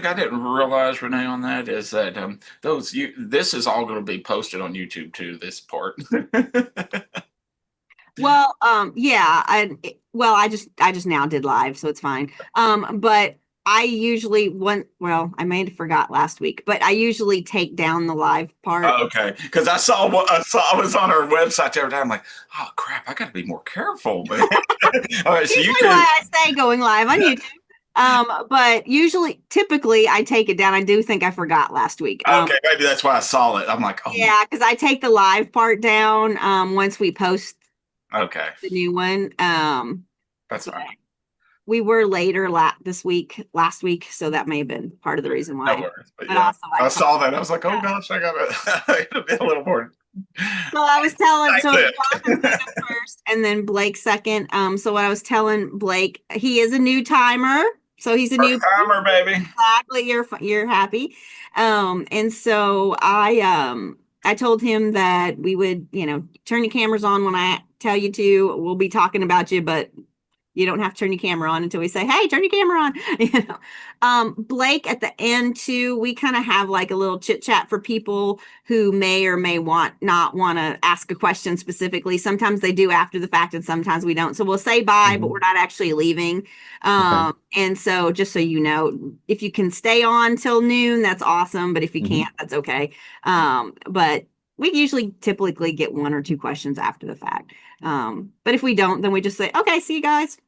I didn't realize, Renee, on that is that this is all going to be posted on YouTube too. This part. Well, yeah, I just now did live, so it's fine. But I usually well, I may have forgot last week, but I usually take down the live part. Okay, because I saw what I saw. I was on her website the other day. I'm like, oh crap, I got to be more careful, man. All right, so you Usually do. why I say going live on YouTube. But typically I take it down. I do think I forgot last week. Okay, maybe that's why I saw it. I'm like, oh man. Yeah, because I take the live part down once we post Okay, the new one. that's fine. We were later last week, so that may have been part of the reason No why. worries. But But yeah, also I I told saw that. I was like, oh gosh, I gotta be a little more. so I was telling so Jonathan That's said it first and then Blake second. So what I was telling Blake, he is a new timer. So he's a First new timer, baby. exactly you're happy. And so I told him that we would, turn your cameras on when I tell you to. We'll be talking about you, but you don't have to turn your camera on until we say, "Hey, turn your camera on." Blake at the end too. We kind of have like a little chit chat for people who may or may not want to ask a question specifically. Sometimes they do after the fact, and sometimes we don't. So we'll say bye, but Mhm. we're not actually leaving. Okay. And so just so you know, if you can stay on till noon, that's awesome. But if you Mhm. can't, that's okay. But we usually typically get one or two questions after the fact. But if we don't, then we just say, okay, see you guys.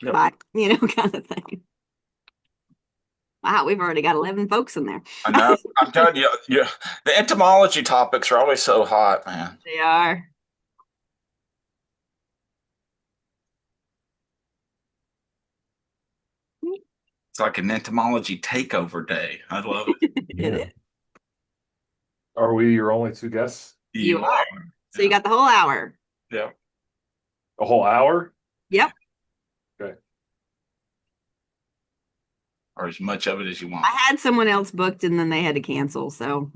Yep. Bye, kind of thing. Wow, we've already got 11 folks in there. I know. I'm telling you, the entomology topics are always so hot, man. They are. It's like an entomology takeover day. I love it. It Yeah. is. Are we your only two guests? You You are. are. So you Yeah. got the whole hour. Yeah. A whole hour? Yep. Okay. Or as much of it as you I want. had someone else booked and then they had to cancel. So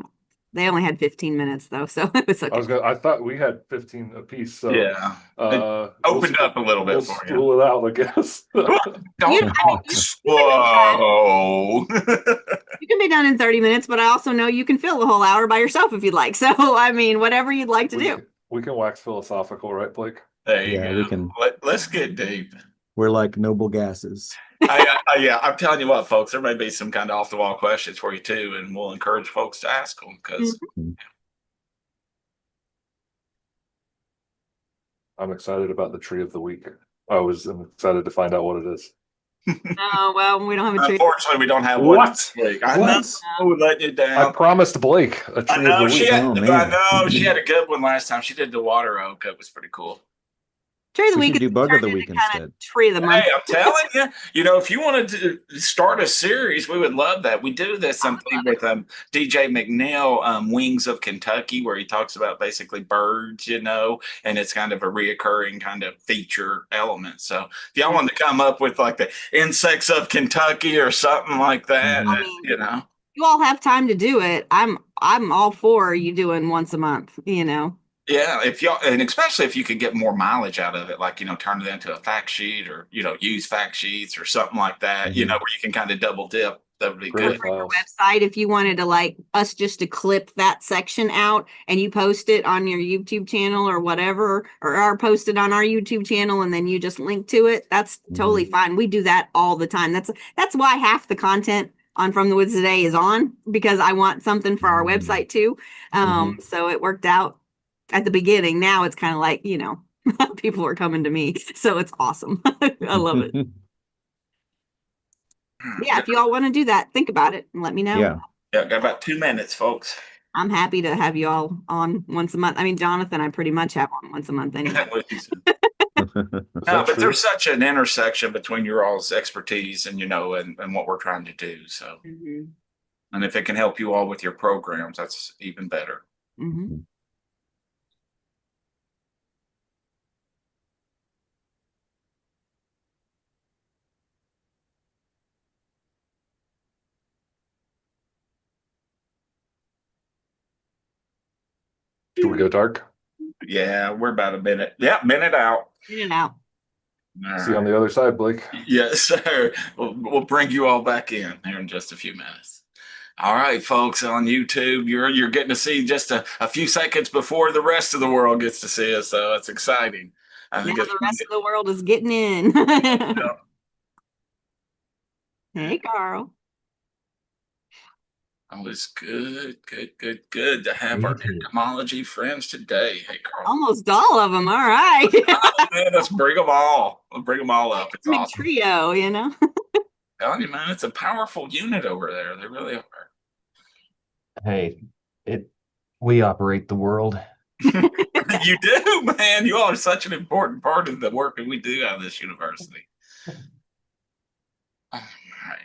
they only had 15 minutes though. So it was okay. I thought we had 15 apiece, so Yeah. It opened up a little we'll bit for you. spool it out, I guess. Don't I mean, talk you can be done. slow. You can be done in 30 minutes, but I also know you can fill the whole hour by yourself if you'd like. So, I mean, whatever you'd like to do. We can wax philosophical, right, Blake? There you Yeah, we go. can. Let's get deep. We're like noble gases. Yeah, I'm telling you what, folks, there may be some kind of off the wall questions for you too, and we'll encourage folks to ask them because Mhm. Hmm. I'm excited about the tree of the week. I'm excited to find out what it is. Oh, well, we don't have a tree. unfortunately we don't have one What? this week. I know What? we're letting you I down. promised Blake a I tree of the know she week. had. Oh I man. know she had a good one last time. She did the water oak. It was pretty cool. Tree of the We week should is do bug of turned the into week kind of instead. tree of the month. Hey, I'm telling you, if you wanted to start a series, we would love that. We do this I would something love it. with DJ McNeil, Wings of Kentucky, where he talks about basically birds, and it's kind of a reoccurring kind of feature element. So if y'all wanted to come up with like the insects of Kentucky or something like that, Hmm. I mean, you know. you all have time to do it. I'm all for you doing once a month. Yeah, if y'all, and especially if you could get more mileage out of it, like, turn it into a fact sheet or, use fact sheets or something like that, Hmm. where you can kind of double dip. That would be Great good. For your files. website, if you wanted to like us just to clip that section out and you post it on your YouTube channel or whatever, or post it on our YouTube channel and then you just link to it, that's totally fine. We do that all the time. That's why half the content on From the Woods Today is on, because I want something for our website too. Mhm. So it worked out at the beginning. Now it's kind of like, people are coming to me. So it's awesome. I love it. Yeah, if you all want to do that, think about it and let me know. Yeah. Yeah, got about 2 minutes, folks. I'm happy to have you all on once a month. I mean, Jonathan, I pretty much have on once a month anyway. Is No, that but true? there's such an intersection between your all's expertise and and what we're trying to do. So, Mhm. and if it can help you all with your programs, that's even better. Mhm. Should we go dark? Yeah, we're about a minute. Yeah, minute out. In and out. All See you on right. the other side, Blake. Yes, sir. We'll bring you all back in here in just a few minutes. All right, folks on YouTube, you're getting to see just a few seconds before the rest of the world gets to see us, so it's exciting. I Now think it's the rest of the world is getting in. Hey, Carl. always good to have our Me too. entomology friends today. Hey, Carl. Almost all of them. All right. Man, let's bring them all. Let's bring them all up. It's Big awesome. trio, you know. Telling you, man, it's a powerful unit over there. They really are. Hey, it we operate the world. You do, man. You all are such an important part of the work that we do at this university. All right.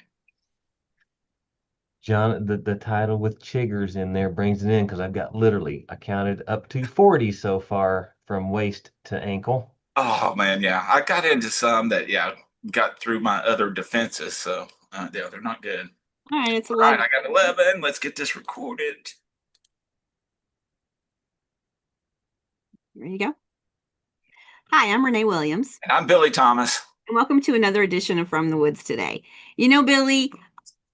John, the title with chiggers in there brings it in because I've got literally, I counted up to 40 so far from waist to ankle. Oh man, yeah. I got into some that got through my other defenses, so yeah, they're not good. All right, it's All right, 11. I got 11. Let's get this recorded. There you go. Hi, I'm Renee Williams, And I'm Billy Thomas. and welcome to another edition of From the Woods Today. You know, Billy,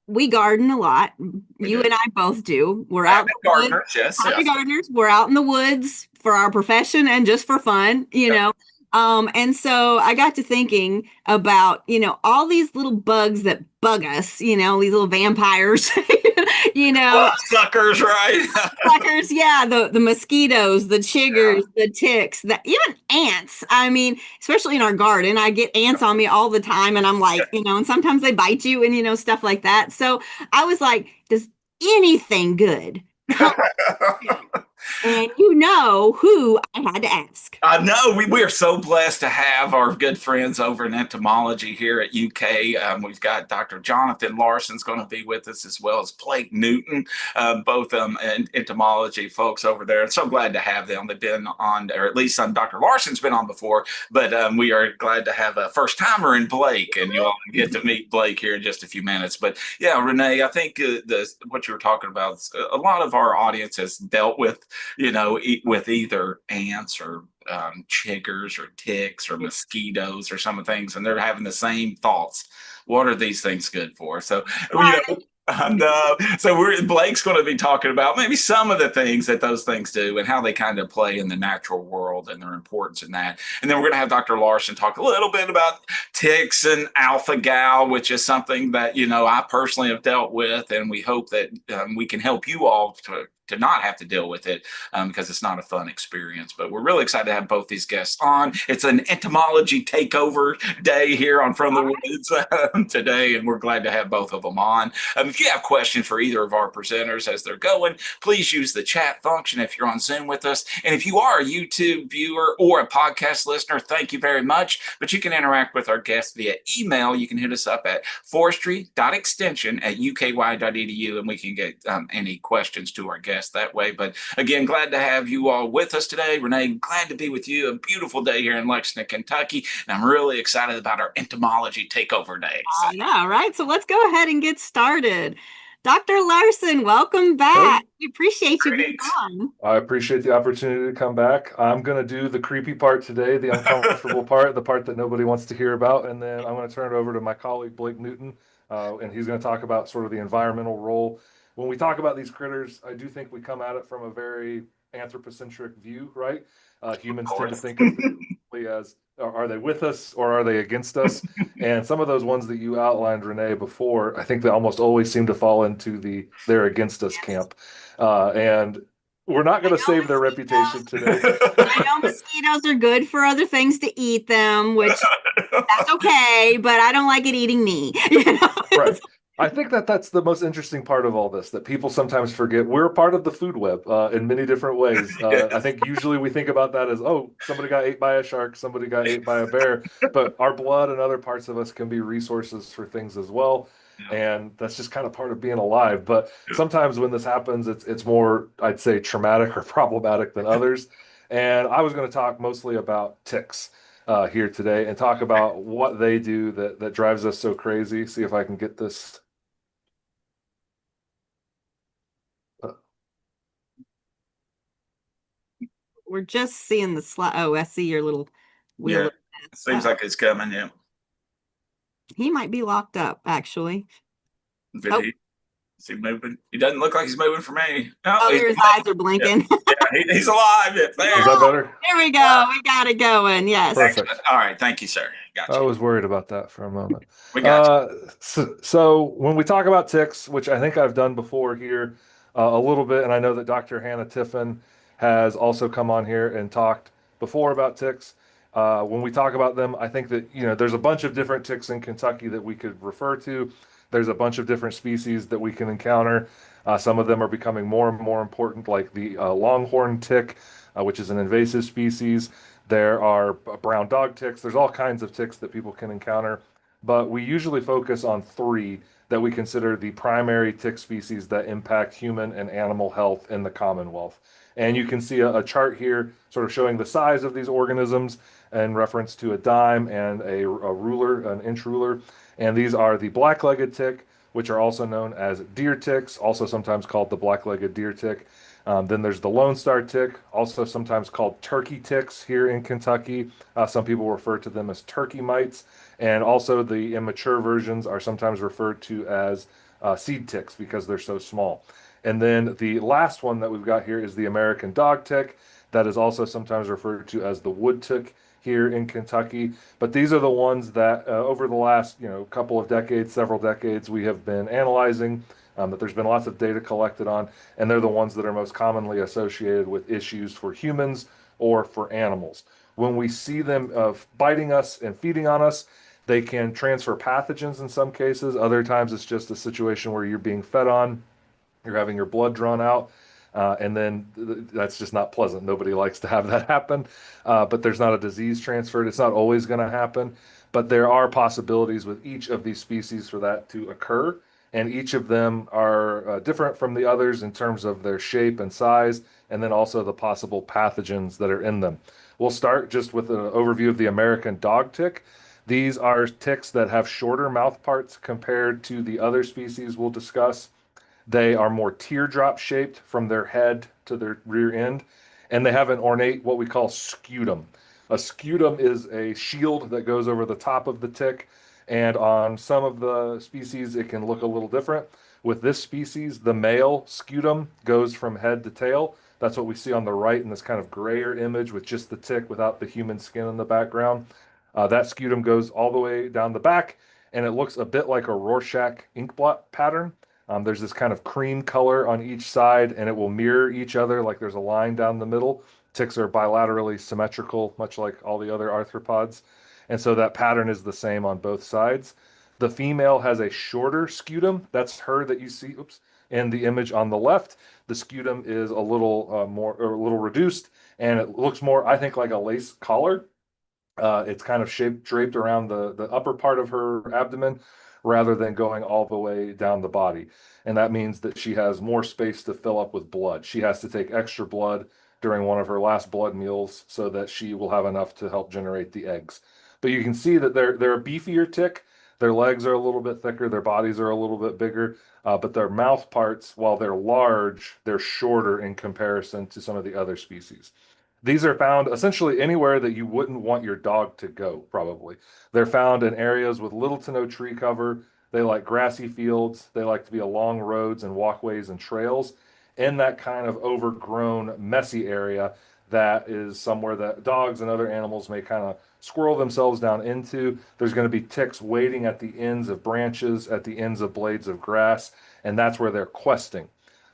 we garden a lot. We You do. and I both do. We're out in Avid the woods. gardeners, yes, Hobby yes. gardeners. We're out in the woods for our profession and just for fun, you Yep. know. And so I got to thinking about, all these little bugs that bug us, these little vampires, Suckers, right? suckers, yeah, the mosquitoes, the chiggers, the ticks, even ants. I mean, especially in our garden, I get ants on me all the time, and I'm like, and sometimes they bite you and stuff like that. So I was like, does anything good come? And you know who I had to ask. I know we are so blessed to have our good friends over in entomology here at UK. We've got Dr. Jonathan Larson's going to be with us as well as Blake Newton, both entomology folks over there. And so glad to have them. They've been on, or at least Dr. Larson's been on before, but we are glad to have a first timer in Blake, and you all get to meet Blake here in just a few minutes. But yeah, Renee, I think what you were talking about, a lot of our audience has dealt with with either ants or chiggers or ticks or mosquitoes or some of the things, and they're having the same thoughts. What are these things good for? So, so Blake's going to be talking about maybe some of the things that those things do and how they kind of play in the natural world and their importance in that. And then we're going to have Dr. Larson talk a little bit about ticks and alpha gal, which is something that I personally have dealt with, and we hope that we can help you all to not have to deal with it because it's not a fun experience. But we're really excited to have both these guests on. It's an entomology takeover day here on From the Woods today, and we're glad to have both of them on. If you have questions for either of our presenters as they're going, please use the chat function if you're on Zoom with us. And if you are a YouTube viewer or a podcast listener, thank you very much. But you can interact with our guests via email. You can hit us up at forestry.extension@uky.edu, and we can get any questions to our guests that way. But again, glad to have you all with us today. Renee, glad to be with you. A beautiful day here in Lexington, Kentucky. And I'm really excited about our entomology takeover day. So. I know, right? So let's go ahead and get started. Dr. Larson, welcome back. Hey. We appreciate you being Great. on. I appreciate the opportunity to come back. I'm going to do the creepy part today, the uncomfortable part, the part that nobody wants to hear about. And then I'm going to turn it over to my colleague, Blake Newton, and he's going to talk about sort of the environmental role. When we talk about these critters, I do think we come at it from a very anthropocentric view, right? Humans tend to think of them as, are they with us or are they against us? And some of those ones that you outlined, Renee, before, I think they almost always seem to fall into the they're against us camp. And we're not going to save their reputation today. I know mosquitoes are good for other things to eat them, which that's okay, but I don't like it eating me. Right. I think that's the most interesting part of all this, that people sometimes forget we're a part of the food web in many different ways. Yes. I think usually we think about that as, oh, somebody got ate by a shark, somebody got ate by a bear, but our blood and other parts of us can be resources for things as well. And that's just kind of part of being alive. But sometimes when this happens, it's more, I'd say, traumatic or problematic than others. And I was going to talk mostly about ticks here today and talk about what they do that drives us so crazy. See if I can get this. We're just seeing the slide. Oh, I see your little wheel Yeah. of Seems like it's coming. Yeah. He might be locked up, actually. Did Oh. he? Is he moving? He doesn't look like he's moving for me. No, Oh, he's there his eyes are blinking. he's alive. Yeah, Is there. that better? There we go. We got it going. Yes. Perfect. All right. Thank you, sir. I Gotcha. was worried about that for a moment. We got So when we talk about ticks, which I think I've done before here a little bit, and I know that Dr. Hannah Tiffin has also come on here and talked before about ticks. When we talk about them, I think that there's a bunch of different ticks in Kentucky that we could refer to. There's a bunch of different species that we can encounter. Some of them are becoming more and more important, like the longhorn tick, which is an invasive species. There are brown dog ticks. There's all kinds of ticks that people can encounter, but we usually focus on three that we consider the primary tick species that impact human and animal health in the Commonwealth. And you can see a chart here sort of showing the size of these organisms in reference to a dime and a ruler, an inch ruler. And these are the black-legged tick, which are also known as deer ticks, also sometimes called the black-legged deer tick. Then there's the Lone Star tick, also sometimes called turkey ticks here in Kentucky. Some people refer to them as turkey mites. And also the immature versions are sometimes referred to as seed ticks because they're so small. And then the last one that we've got here is the American dog tick. That is also sometimes referred to as the wood tick here in Kentucky. But these are the ones that over the last couple of decades, several decades, we have been analyzing, that there's been lots of data collected on, and they're the ones that are most commonly associated with issues for humans or for animals. When we see them biting us and feeding on us, they can transfer pathogens in some cases. Other times it's just a situation where you're being fed on, you're having your blood drawn out, and then that's just not pleasant. Nobody likes to have that happen, but there's not a disease transferred. It's not always going to happen, but there are possibilities with each of these species for that to occur. And each of them are different from the others in terms of their shape and size, and then also the possible pathogens that are in them. We'll start just with an overview of the American dog tick. These are ticks that have shorter mouth parts compared to the other species we'll discuss. They are more teardrop shaped from their head to their rear end, and they have an ornate, what we call scutum. A scutum is a shield that goes over the top of the tick, and on some of the species, it can look a little different. With this species, the male scutum goes from head to tail. That's what we see on the right in this kind of grayer image with just the tick without the human skin in the background. That scutum goes all the way down the back, and it looks a bit like a Rorschach ink blot pattern. There's this kind of cream color on each side, and it will mirror each other like there's a line down the middle. Ticks are bilaterally symmetrical, much like all the other arthropods. And so that pattern is the same on both sides. The female has a shorter scutum. That's her that you see, in the image on the left. The scutum is a little more, or a little reduced, and it looks more, I think, like a lace collar. It's kind of draped around the upper part of her abdomen rather than going all the way down the body. And that means that she has more space to fill up with blood. She has to take extra blood during one of her last blood meals so that she will have enough to help generate the eggs. But you can see that they're a beefier tick. Their legs are a little bit thicker, their bodies are a little bit bigger, but their mouth parts, while they're large, they're shorter in comparison to some of the other species. These are found essentially anywhere that you wouldn't want your dog to go, probably. They're found in areas with little to no tree cover. They like grassy fields. They like to be along roads and walkways and trails in that kind of overgrown, messy area that is somewhere that dogs and other animals may kind of squirrel themselves down into. There's going to be ticks waiting at the ends of branches, at the ends of blades of grass, and that's where they're questing.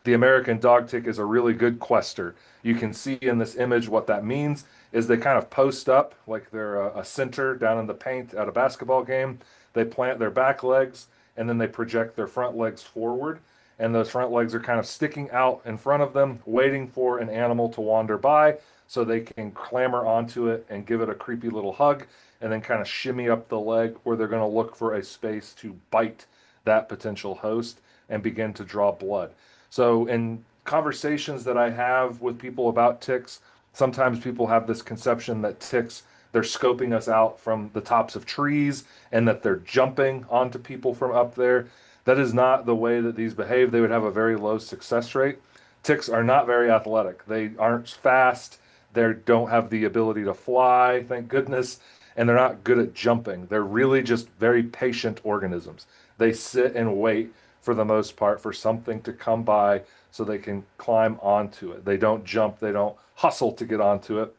The American dog tick is a really good quester. You can see in this image what that means is they kind of post up like they're a center down in the paint at a basketball game. They plant their back legs and then they project their front legs forward. And those front legs are kind of sticking out in front of them, waiting for an animal to wander by so they can clamber onto it and give it a creepy little hug and then kind of shimmy up the leg where they're going to look for a space to bite that potential host and begin to draw blood. So, in conversations that I have with people about ticks, sometimes people have this conception that ticks, they're scoping us out from the tops of trees and that they're jumping onto people from up there. That is not the way that these behave. They would have a very low success rate. Ticks are not very athletic. They aren't fast. They don't have the ability to fly, thank goodness. and they're not good at jumping. They're really just very patient organisms. They sit and wait for the most part for something to come by so they can climb onto it. They don't jump, they don't hustle to get onto it.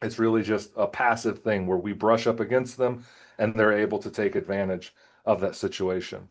It's really just a passive thing where we brush up against them and they're able to take advantage of that situation.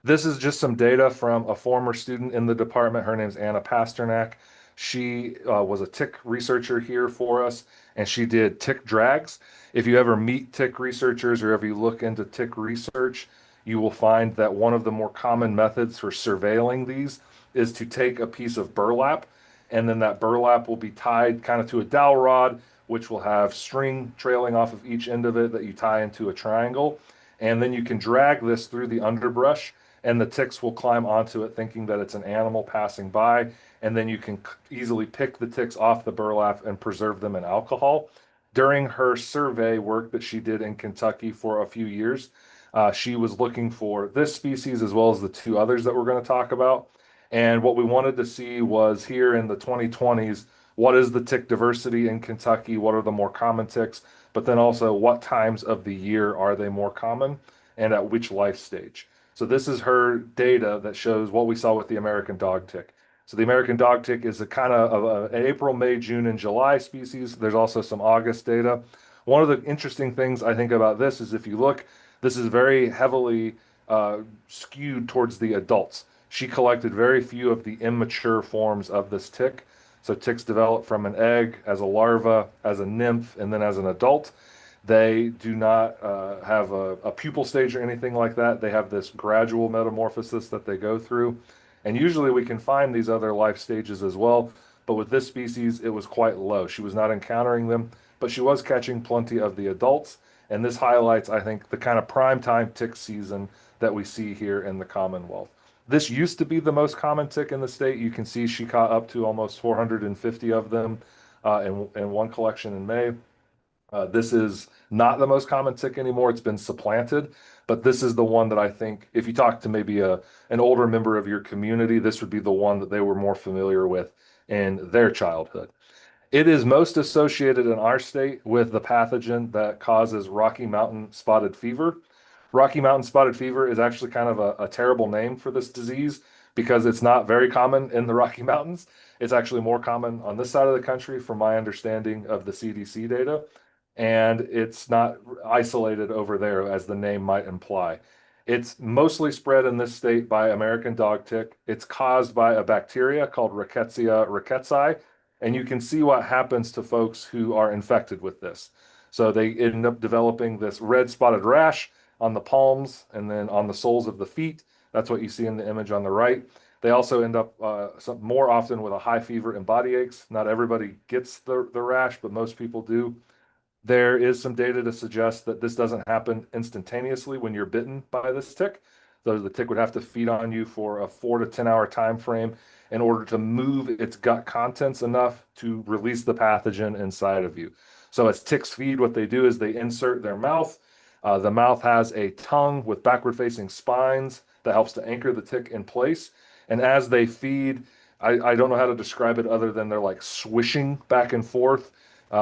This is just some data from a former student in the department. Her name's Anna Pasternak. She was a tick researcher here for us, and she did tick drags. If you ever meet tick researchers or if you look into tick research, you will find that one of the more common methods for surveilling these is to take a piece of burlap, and then that burlap will be tied kind of to a dowel rod, which will have string trailing off of each end of it that you tie into a triangle. And then you can drag this through the underbrush and the ticks will climb onto it thinking that it's an animal passing by. And then you can easily pick the ticks off the burlap and preserve them in alcohol. During her survey work that she did in Kentucky for a few years, she was looking for this species as well as the two others that we're going to talk about. And what we wanted to see was here in the 2020s, what is the tick diversity in Kentucky? What are the more common ticks? But then also, what times of the year are they more common and at which life stage? So this is her data that shows what we saw with the American dog tick. So the American dog tick is a kind of an April, May, June, and July species. There's also some August data. One of the interesting things I think about this is if you look, this is very heavily skewed towards the adults. She collected very few of the immature forms of this tick. So ticks develop from an egg as a larva, as a nymph, and then as an adult. They do not have a pupal stage or anything like that. They have this gradual metamorphosis that they go through. And usually we can find these other life stages as well. But with this species, it was quite low. She was not encountering them, but she was catching plenty of the adults. And this highlights, I think, the kind of prime time tick season that we see here in the Commonwealth. This used to be the most common tick in the state. You can see she caught up to almost 450 of them in one collection in May. This is not the most common tick anymore. It's been supplanted, but this is the one that I think if you talk to maybe an older member of your community, this would be the one that they were more familiar with in their childhood. It is most associated in our state with the pathogen that causes Rocky Mountain spotted fever. Rocky Mountain spotted fever is actually kind of a terrible name for this disease because it's not very common in the Rocky Mountains. It's actually more common on this side of the country, from my understanding of the CDC data. And it's not isolated over there as the name might imply. It's mostly spread in this state by American dog tick. It's caused by a bacteria called Rickettsia rickettsii, and you can see what happens to folks who are infected with this. So they end up developing this red spotted rash on the palms and then on the soles of the feet. That's what you see in the image on the right. They also end up more often with a high fever and body aches. Not everybody gets the rash, but most people do. There is some data to suggest that this doesn't happen instantaneously when you're bitten by this tick. So the tick would have to feed on you for a 4 to 10 hour time frame in order to move its gut contents enough to release the pathogen inside of you. So as ticks feed, what they do is they insert their mouth. The mouth has a tongue with backward facing spines that helps to anchor the tick in place. And as they feed, I don't know how to describe it other than they're like swishing back and forth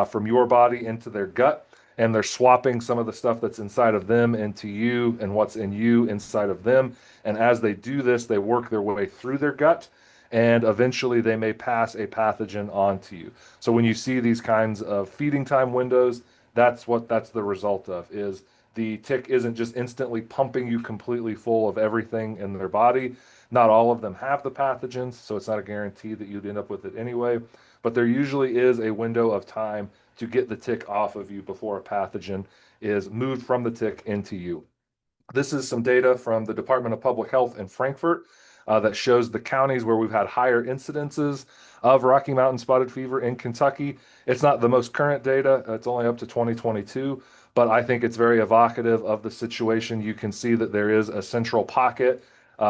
from your body into their gut. And they're swapping some of the stuff that's inside of them into you and what's in you inside of them. And as they do this, they work their way through their gut and eventually they may pass a pathogen on to you. So when you see these kinds of feeding time windows, that's the result of is the tick isn't just instantly pumping you completely full of everything in their body. Not all of them have the pathogens, so it's not a guarantee that you'd end up with it anyway. But there usually is a window of time to get the tick off of you before a pathogen is moved from the tick into you. This is some data from the Department of Public Health in Frankfurt that shows the counties where we've had higher incidences of Rocky Mountain spotted fever in Kentucky. It's not the most current data, it's only up to 2022, but I think it's very evocative of the situation. You can see that there is a central pocket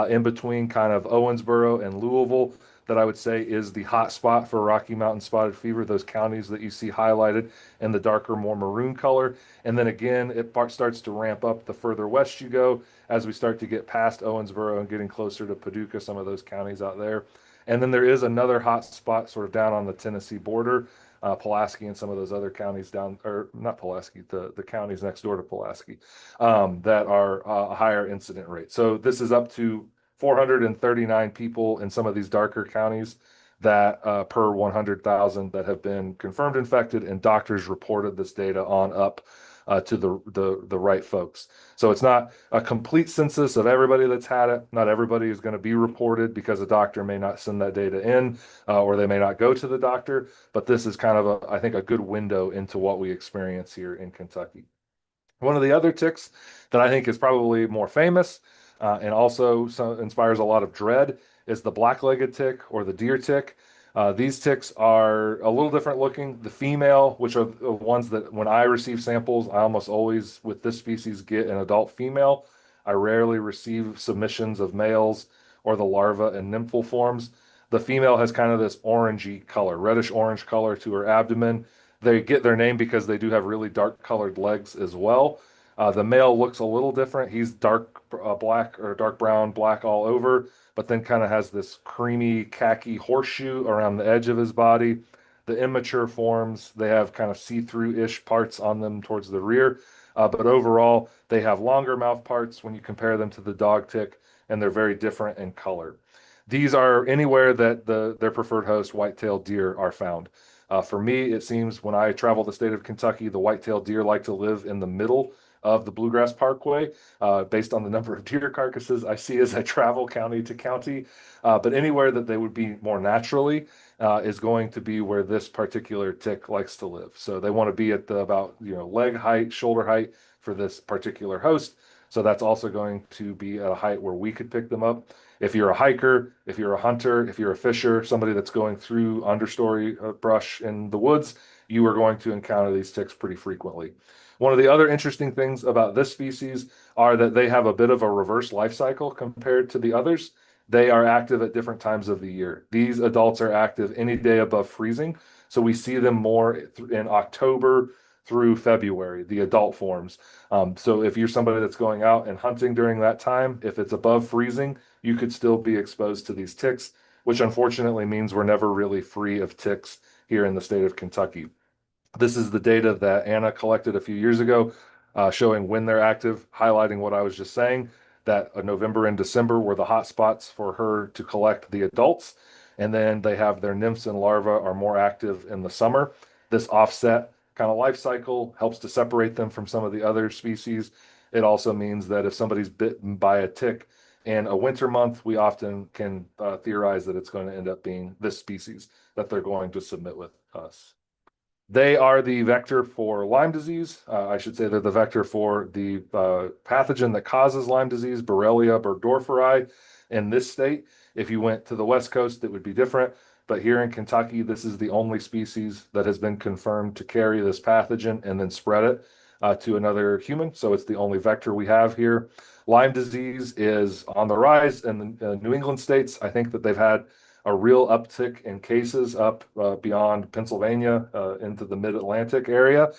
in between kind of Owensboro and Louisville that I would say is the hot spot for Rocky Mountain spotted fever, those counties that you see highlighted in the darker, more maroon color. And then again, it starts to ramp up the further west you go as we start to get past Owensboro and getting closer to Paducah, some of those counties out there. And then there is another hot spot sort of down on the Tennessee border Pulaski and some of those other counties down, or not Pulaski, the counties next door to Pulaski, that are a higher incident rate. So this is up to 439 people in some of these darker counties that per 100,000 that have been confirmed infected, and doctors reported this data on up to the right folks. So it's not a complete census of everybody that's had it. Not everybody is going to be reported because a doctor may not send that data in, or they may not go to the doctor. But this is kind of I think, a good window into what we experience here in Kentucky. One of the other ticks that I think is probably more famous, and also inspires a lot of dread, is the black-legged tick or the deer tick. These ticks are a little different looking. The female, which are the ones that when I receive samples, I almost always with this species get an adult female. I rarely receive submissions of males or the larva and nymphal forms. The female has kind of this orangey color, reddish orange color to her abdomen. They get their name because they do have really dark colored legs as well. The male looks a little different. He's dark black or dark brown, black all over, but then kind of has this creamy khaki horseshoe around the edge of his body. The immature forms, they have kind of see-through-ish parts on them towards the rear, but overall, they have longer mouth parts when you compare them to the dog tick, and they're very different in color. These are anywhere that their preferred host, white-tailed deer, are found. For me, it seems when I travel the state of Kentucky, the white-tailed deer like to live in the middle of the Bluegrass Parkway, based on the number of deer carcasses I see as I travel county to county. But anywhere that they would be more naturally is going to be where this particular tick likes to live. So they want to be at the about leg height, shoulder height for this particular host. So that's also going to be at a height where we could pick them up. If you're a hiker, if you're a hunter, if you're a fisher, somebody that's going through understory brush in the woods, you are going to encounter these ticks pretty frequently. One of the other interesting things about this species are that they have a bit of a reverse life cycle compared to the others. They are active at different times of the year. These adults are active any day above freezing. So we see them more in October through February, the adult forms. So if you're somebody that's going out and hunting during that time, if it's above freezing, you could still be exposed to these ticks, which unfortunately means we're never really free of ticks here in the state of Kentucky. This is the data that Anna collected a few years ago, showing when they're active, highlighting what I was just saying, that November and December were the hot spots for her to collect the adults. And then they have their nymphs and larvae are more active in the summer. This offset kind of life cycle helps to separate them from some of the other species. It also means that if somebody's bitten by a tick in a winter month, we often can theorize that it's going to end up being this species that they're going to submit with us. They are the vector for Lyme disease. I should say they're the vector for the pathogen that causes Lyme disease, Borrelia burgdorferi, in this state. If you went to the West Coast, it would be different. But here in Kentucky, this is the only species that has been confirmed to carry this pathogen and then spread it to another human. So it's the only vector we have here. Lyme disease is on the rise in the New England states. I think that they've had a real uptick in cases up beyond Pennsylvania into the mid-Atlantic area.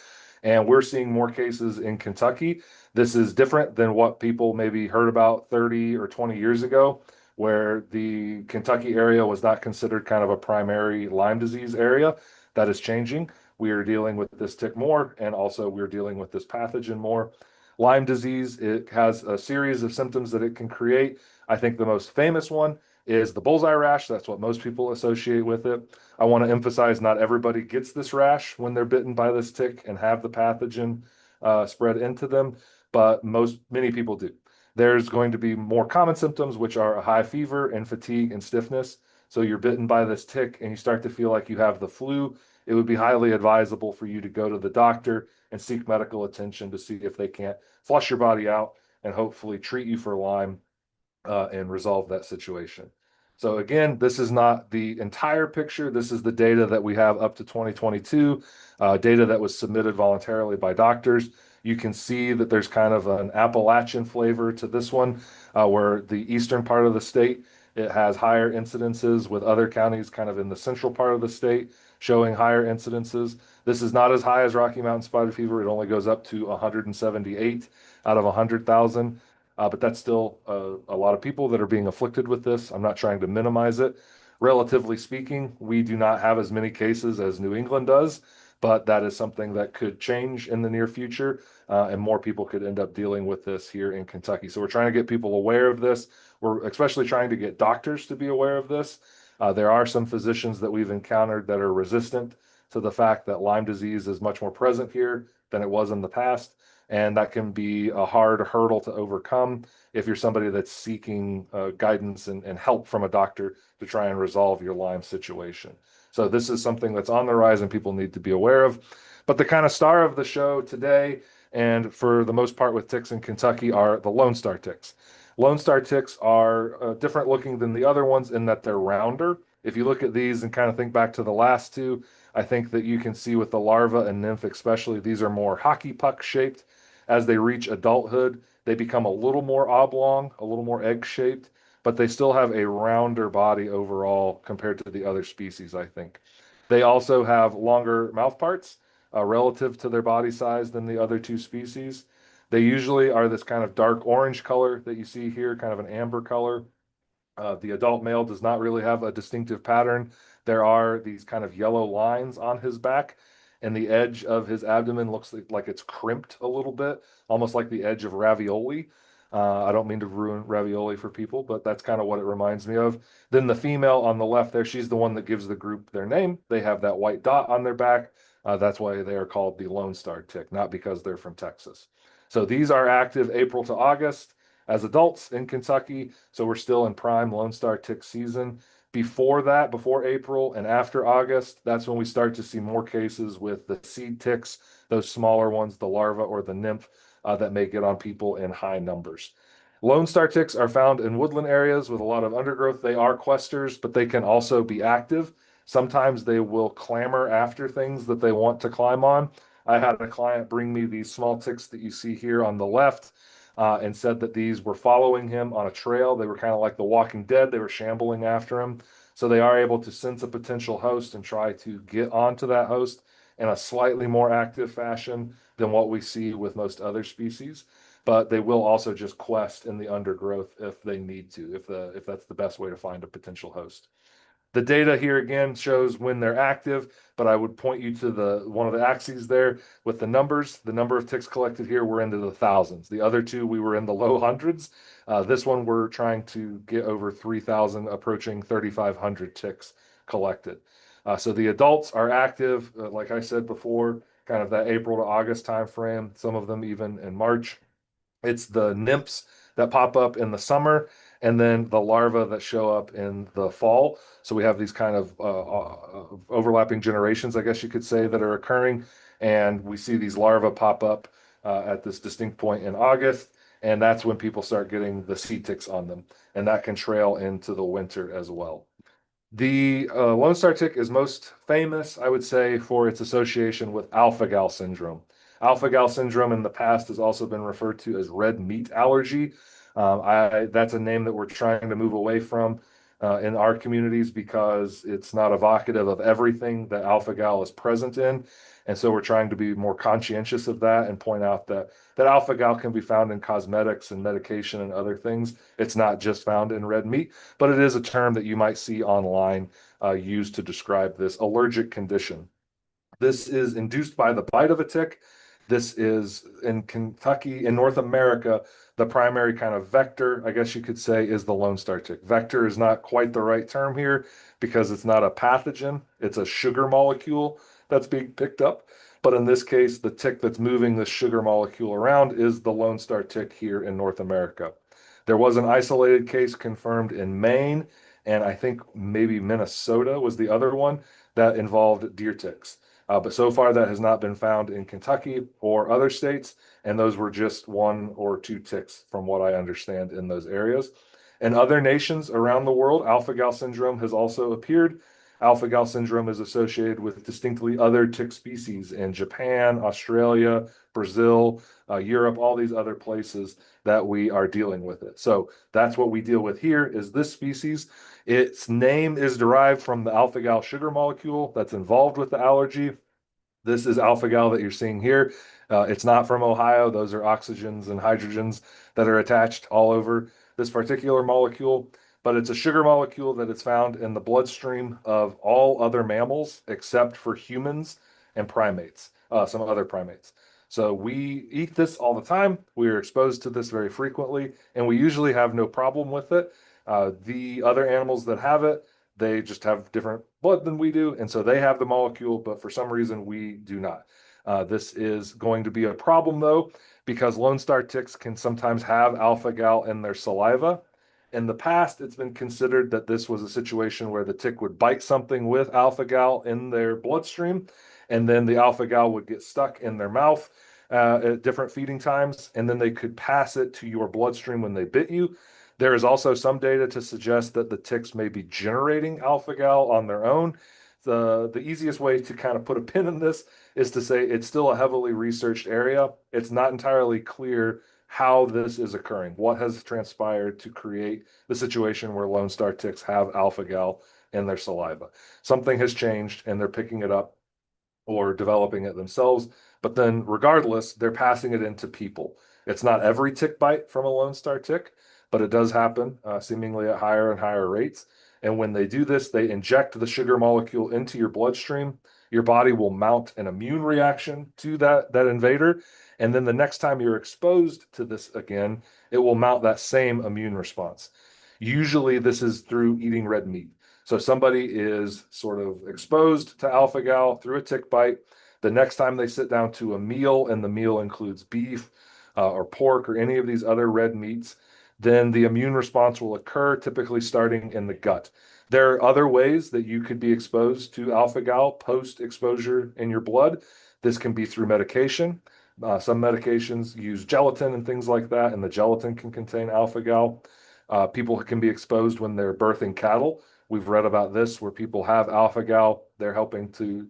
And we're seeing more cases in Kentucky. This is different than what people maybe heard about 30 or 20 years ago, where the Kentucky area was not considered kind of a primary Lyme disease area. That is changing. We are dealing with this tick more, and also we're dealing with this pathogen more. Lyme disease, it has a series of symptoms that it can create. I think the most famous one is the bullseye rash. That's what most people associate with it. I want to emphasize not everybody gets this rash when they're bitten by this tick and have the pathogen spread into them, but many people do. There's going to be more common symptoms, which are a high fever and fatigue and stiffness. So you're bitten by this tick and you start to feel like you have the flu. It would be highly advisable for you to go to the doctor and seek medical attention to see if they can't flush your body out and hopefully treat you for Lyme and resolve that situation. So again, this is not the entire picture. This is the data that we have up to 2022, data that was submitted voluntarily by doctors. You can see that there's kind of an Appalachian flavor to this one, where the eastern part of the state, it has higher incidences, with other counties kind of in the central part of the state showing higher incidences. This is not as high as Rocky Mountain spotted fever. It only goes up to 178 out of 100,000. But that's still a lot of people that are being afflicted with this. I'm not trying to minimize it, Relatively speaking, we do not have as many cases as New England does, but that is something that could change in the near future, and more people could end up dealing with this here in Kentucky. So we're trying to get people aware of this. We're especially trying to get doctors to be aware of this. There are some physicians that we've encountered that are resistant to the fact that Lyme disease is much more present here than it was in the past. And that can be a hard hurdle to overcome if you're somebody that's seeking guidance and help from a doctor to try and resolve your Lyme situation. So this is something that's on the rise and people need to be aware of. But the kind of star of the show today, and for the most part with ticks in Kentucky, are the Lone Star ticks. Lone Star ticks are different looking than the other ones in that they're rounder. If you look at these and kind of think back to the last two, I think that you can see with the larva and nymph especially, these are more hockey puck shaped. As they reach adulthood, they become a little more oblong, a little more egg shaped, but they still have a rounder body overall compared to the other species, I think. They also have longer mouth parts relative to their body size than the other two species. They usually are this kind of dark orange color that you see here, kind of an amber color. The adult male does not really have a distinctive pattern. There are these kind of yellow lines on his back, and the edge of his abdomen looks like it's crimped a little bit, almost like the edge of ravioli. I don't mean to ruin ravioli for people, but that's kind of what it reminds me of. Then the female on the left there, she's the one that gives the group their name. They have that white dot on their back. That's why they are called the Lone Star tick, not because they're from Texas. So these are active April to August as adults in Kentucky. So we're still in prime Lone Star tick season. Before that, before April and after August, that's when we start to see more cases with the seed ticks, those smaller ones, the larva or the nymph, that may get on people in high numbers. Lone Star ticks are found in woodland areas with a lot of undergrowth. They are questers, but they can also be active. Sometimes they will clamor after things that they want to climb on. I had a client bring me these small ticks that you see here on the left, and said that these were following him on a trail. They were kind of like the Walking Dead. They were shambling after him. So they are able to sense a potential host and try to get onto that host in a slightly more active fashion than what we see with most other species. But they will also just quest in the undergrowth if they need to, if that's the best way to find a potential host. The data here again shows when they're active, but I would point you to the one of the axes there with the numbers. The number of ticks collected here were into the thousands. The other two, we were in the low hundreds. This one, we're trying to get over 3,000, approaching 3,500 ticks collected. So the adults are active, like I said before, kind of that April to August timeframe, some of them even in March. It's the nymphs that pop up in the summer and then the larvae that show up in the fall. So we have these kind of overlapping generations, I guess you could say, that are occurring. And we see these larvae pop up at this distinct point in August. And that's when people start getting the seed ticks on them. And that can trail into the winter as well. The Lone Star tick is most famous, I would say, for its association with alpha-gal syndrome. Alpha-gal syndrome in the past has also been referred to as red meat allergy. That's a name that we're trying to move away from in our communities because it's not evocative of everything that alpha-gal is present in. And so we're trying to be more conscientious of that and point out that alpha-gal can be found in cosmetics and medication and other things. It's not just found in red meat, but it is a term that you might see online used to describe this allergic condition. This is induced by the bite of a tick. This is in Kentucky, in North America, the primary kind of vector, I guess you could say, is the Lone Star tick. Vector is not quite the right term here because it's not a pathogen, it's a sugar molecule that's being picked up. But in this case, the tick that's moving the sugar molecule around is the Lone Star tick here in North America. There was an isolated case confirmed in Maine, and I think maybe Minnesota was the other one that involved deer ticks. But so far, that has not been found in Kentucky or other states, and those were just one or two ticks, from what I understand, in those areas. In other nations around the world, alpha-gal syndrome has also appeared. Alpha-gal syndrome is associated with distinctly other tick species in Japan, Australia, Brazil, Europe, all these other places that we are dealing with it. So that's what we deal with here is this species. Its name is derived from the alpha-gal sugar molecule that's involved with the allergy. This is alpha-gal that you're seeing here. It's not from Ohio. Those are oxygens and hydrogens that are attached all over this particular molecule. but it's a sugar molecule that is found in the bloodstream of all other mammals except for humans and primates, some other primates. So we eat this all the time. We are exposed to this very frequently, and we usually have no problem with it. The other animals that have it, they just have different blood than we do, and so they have the molecule, but for some reason we do not. This is going to be a problem though, because Lone Star ticks can sometimes have alpha gal in their saliva. In the past, it's been considered that this was a situation where the tick would bite something with alpha gal in their bloodstream, and then the alpha gal would get stuck in their mouth at different feeding times, and then they could pass it to your bloodstream when they bit you. There is also some data to suggest that the ticks may be generating alpha gal on their own. The easiest way to kind of put a pin in this is to say it's still a heavily researched area. It's not entirely clear how this is occurring, what has transpired to create the situation where Lone Star ticks have alpha gal in their saliva. Something has changed and they're picking it up or developing it themselves. But then, regardless, they're passing it into people. It's not every tick bite from a Lone Star tick, but it does happen seemingly at higher and higher rates. And when they do this, they inject the sugar molecule into your bloodstream. Your body will mount an immune reaction to that invader. And then the next time you're exposed to this again, it will mount that same immune response. Usually, this is through eating red meat. So somebody is sort of exposed to alpha gal through a tick bite. The next time they sit down to a meal, and the meal includes beef or pork or any of these other red meats, then the immune response will occur, typically starting in the gut. There are other ways that you could be exposed to alpha gal post exposure in your blood. This can be through medication. Some medications use gelatin and things like that, and the gelatin can contain alpha gal. People can be exposed when they're birthing cattle. We've read about this where people have alpha gal. They're helping to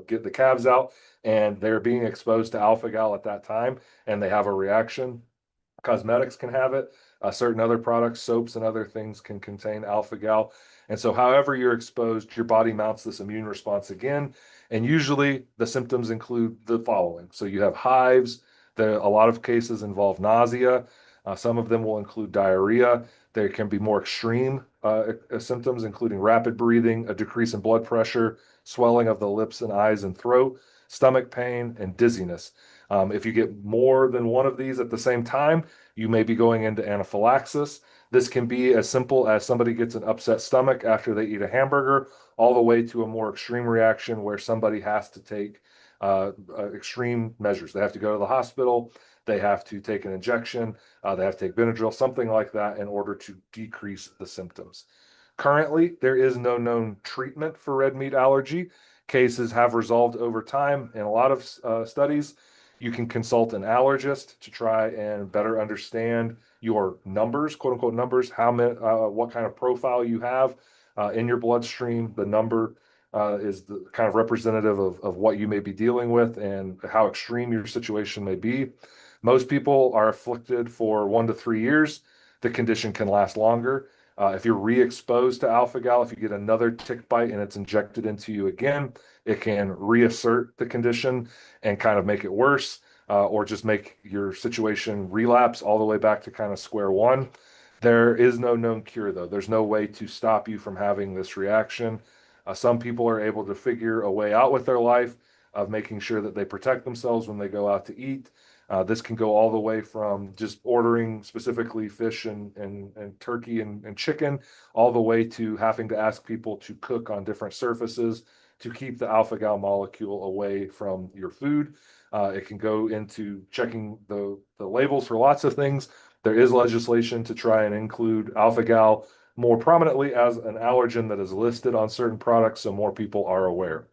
get the calves out, and they're being exposed to alpha gal at that time, and they have a reaction. Cosmetics can have it. Certain other products, soaps and other things can contain alpha gal. And so, however you're exposed, your body mounts this immune response again. And usually the symptoms include the following. So you have hives. A lot of cases involve nausea. Some of them will include diarrhea. There can be more extreme symptoms, including rapid breathing, a decrease in blood pressure, swelling of the lips and eyes and throat, stomach pain, and dizziness. If you get more than one of these at the same time, you may be going into anaphylaxis. This can be as simple as somebody gets an upset stomach after they eat a hamburger, all the way to a more extreme reaction where somebody has to take extreme measures. They have to go to the hospital, they have to take an injection, they have to take Benadryl, something like that, in order to decrease the symptoms. Currently, there is no known treatment for red meat allergy. Cases have resolved over time in a lot of studies. You can consult an allergist to try and better understand your numbers, quote unquote numbers, what kind of profile you have in your bloodstream. The number is the kind of representative of what you may be dealing with and how extreme your situation may be. Most people are afflicted for 1 to 3 years. The condition can last longer. If you're re-exposed to alpha gal, if you get another tick bite and it's injected into you again, it can reassert the condition and kind of make it worse, or just make your situation relapse all the way back to kind of square one. There is no known cure, though. There's no way to stop you from having this reaction. Some people are able to figure a way out with their life of making sure that they protect themselves when they go out to eat. This can go all the way from just ordering specifically fish and turkey and chicken, all the way to having to ask people to cook on different surfaces to keep the alpha gal molecule away from your food. It can go into checking the labels for lots of things. There is legislation to try and include alpha gal more prominently as an allergen that is listed on certain products so more people are aware.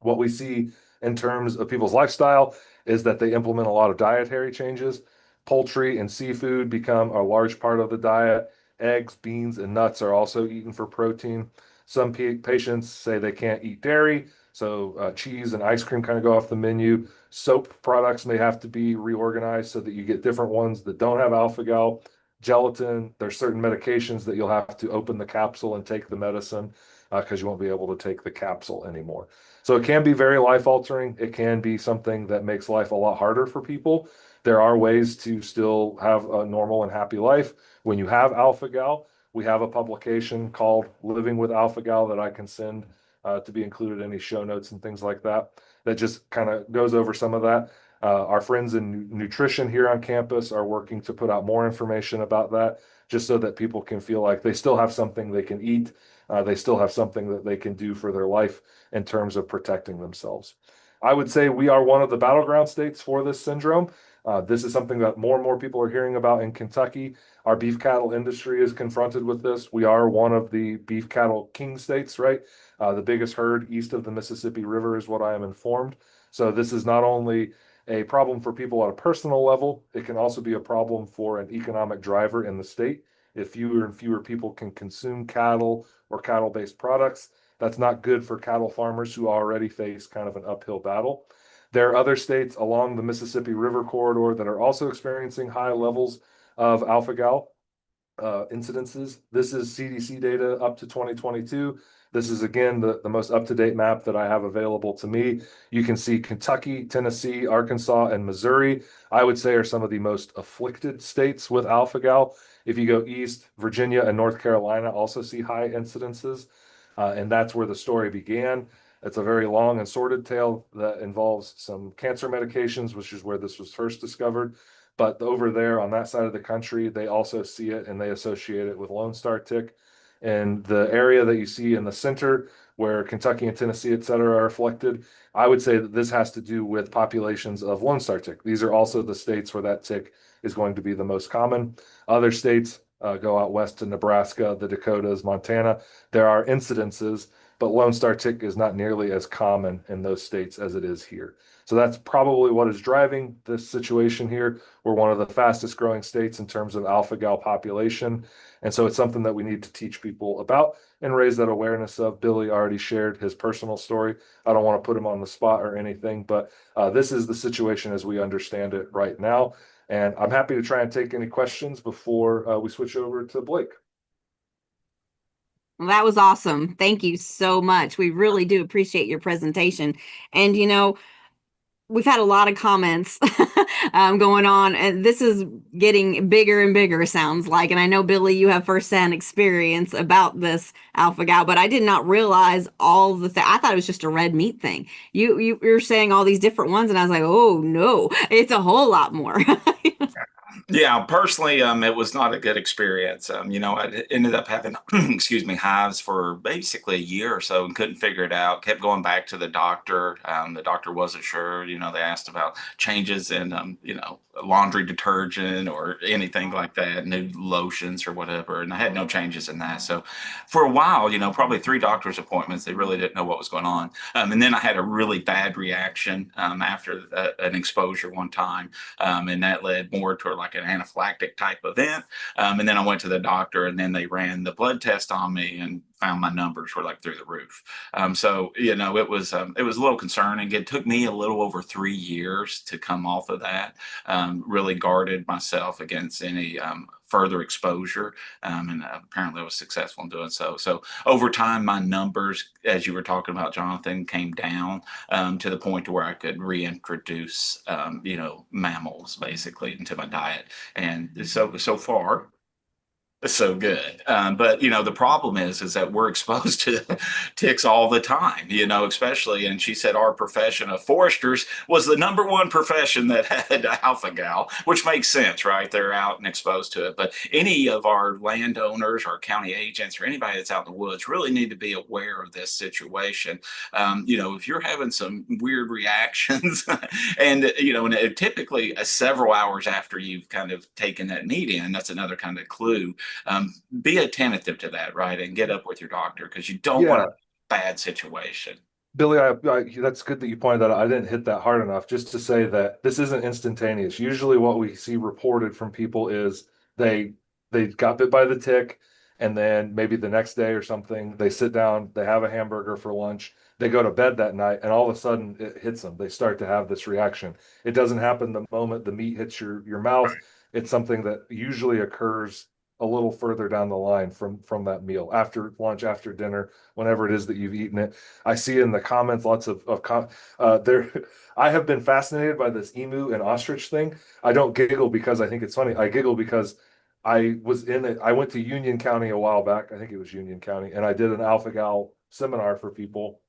What we see in terms of people's lifestyle is that they implement a lot of dietary changes. Poultry and seafood become a large part of the diet. Eggs, beans, and nuts are also eaten for protein. Some patients say they can't eat dairy, so cheese and ice cream kind of go off the menu. Soap products may have to be reorganized so that you get different ones that don't have alpha gal. Gelatin, there's certain medications that you'll have to open the capsule and take the medicine because you won't be able to take the capsule anymore. So it can be very life altering. It can be something that makes life a lot harder for people. There are ways to still have a normal and happy life when you have alpha gal. We have a publication called Living with Alpha Gal that I can send to be included in any show notes and things like that, that just kind of goes over some of that. Our friends in nutrition here on campus are working to put out more information about that, just so that people can feel like they still have something they can eat. They still have something that they can do for their life in terms of protecting themselves. I would say we are one of the battleground states for this syndrome. This is something that more and more people are hearing about in Kentucky. Our beef cattle industry is confronted with this. We are one of the beef cattle king states, right? The biggest herd east of the Mississippi River is what I am informed. So this is not only a problem for people at a personal level, it can also be a problem for an economic driver in the state. If fewer and fewer people can consume cattle or cattle-based products, that's not good for cattle farmers who already face kind of an uphill battle. There are other states along the Mississippi River corridor that are also experiencing high levels of alpha-gal incidences. This is CDC data up to 2022. This is, again, the most up-to-date map that I have available to me. You can see Kentucky, Tennessee, Arkansas, and Missouri, I would say, are some of the most afflicted states with alpha-gal. If you go east, Virginia and North Carolina also see high incidences, and that's where the story began. It's a very long and sordid tale that involves some cancer medications, which is where this was first discovered. But over there on that side of the country, they also see it and they associate it with Lone Star tick. And the area that you see in the center, where Kentucky and Tennessee, et cetera, are afflicted, I would say that this has to do with populations of Lone Star tick. These are also the states where that tick is going to be the most common. Other states go out west to Nebraska, the Dakotas, Montana. There are incidences, but Lone Star tick is not nearly as common in those states as it is here. So that's probably what is driving this situation here. We're one of the fastest growing states in terms of alpha-gal population. And so it's something that we need to teach people about and raise that awareness of. Billy already shared his personal story. I don't want to put him on the spot or anything, but this is the situation as we understand it right now. And I'm happy to try and take any questions before we switch over to Blake. Well, that was awesome. Thank you so much. We really do appreciate your presentation. And, we've had a lot of comments going on, and this is getting bigger and bigger, sounds like. And I know, Billy, you have firsthand experience about this alpha gal, but I did not realize all the I thought it was just a red meat thing. You're saying all these different ones, and I was like, oh no, it's a whole lot more. Yeah, personally, it was not a good experience. I ended up having, excuse me, hives for basically a year or so and couldn't figure it out. Kept going back to the doctor. The doctor wasn't sure. They asked about changes in, laundry detergent or anything like that, new lotions or whatever, and I had no changes in that. So, for a while, probably 3 doctor's appointments, they really didn't know what was going on. And then I had a really bad reaction after an exposure one time, and that led more to like an anaphylactic type event. And then I went to the doctor, and then they ran the blood test on me and found my numbers were like through the roof. So it was a little concerning. It took me a little over 3 years to come off of that. Really guarded myself against any further exposure, and apparently I was successful in doing so. So over time, my numbers, as you were talking about, Jonathan, came down to the point to where I could reintroduce, mammals basically into my diet. And so far, so good. But the problem is that we're exposed to ticks all the time, especially. And she said our profession of foresters was the number one profession that had alpha gal, which makes sense, right? They're out and exposed to it. But any of our landowners or county agents or anybody that's out in the woods really need to be aware of this situation. If you're having some weird reactions and, typically several hours after you've kind of taken that meat in, that's another kind of clue. Be attentive to that, right? And get up with your doctor because you don't want Yeah, a bad situation. Billy, that's good that you pointed that out. I didn't hit that hard enough just to say that this isn't instantaneous. Usually what we see reported from people is they they got bit by the tick, and then maybe the next day or something, they sit down, they have a hamburger for lunch, they go to bed that night, and all of a sudden it hits them. They start to have this reaction. It doesn't happen the moment the meat hits your mouth. It's something that usually occurs a little further down the line from that meal, after lunch, after dinner, whenever it is that you've eaten it. I see in the comments lots there. I have been fascinated by this emu and ostrich thing. I don't giggle because I think it's funny. I giggle because I was in it. I went to Union County a while back. I think it was Union County, and I did an alpha gal seminar for people,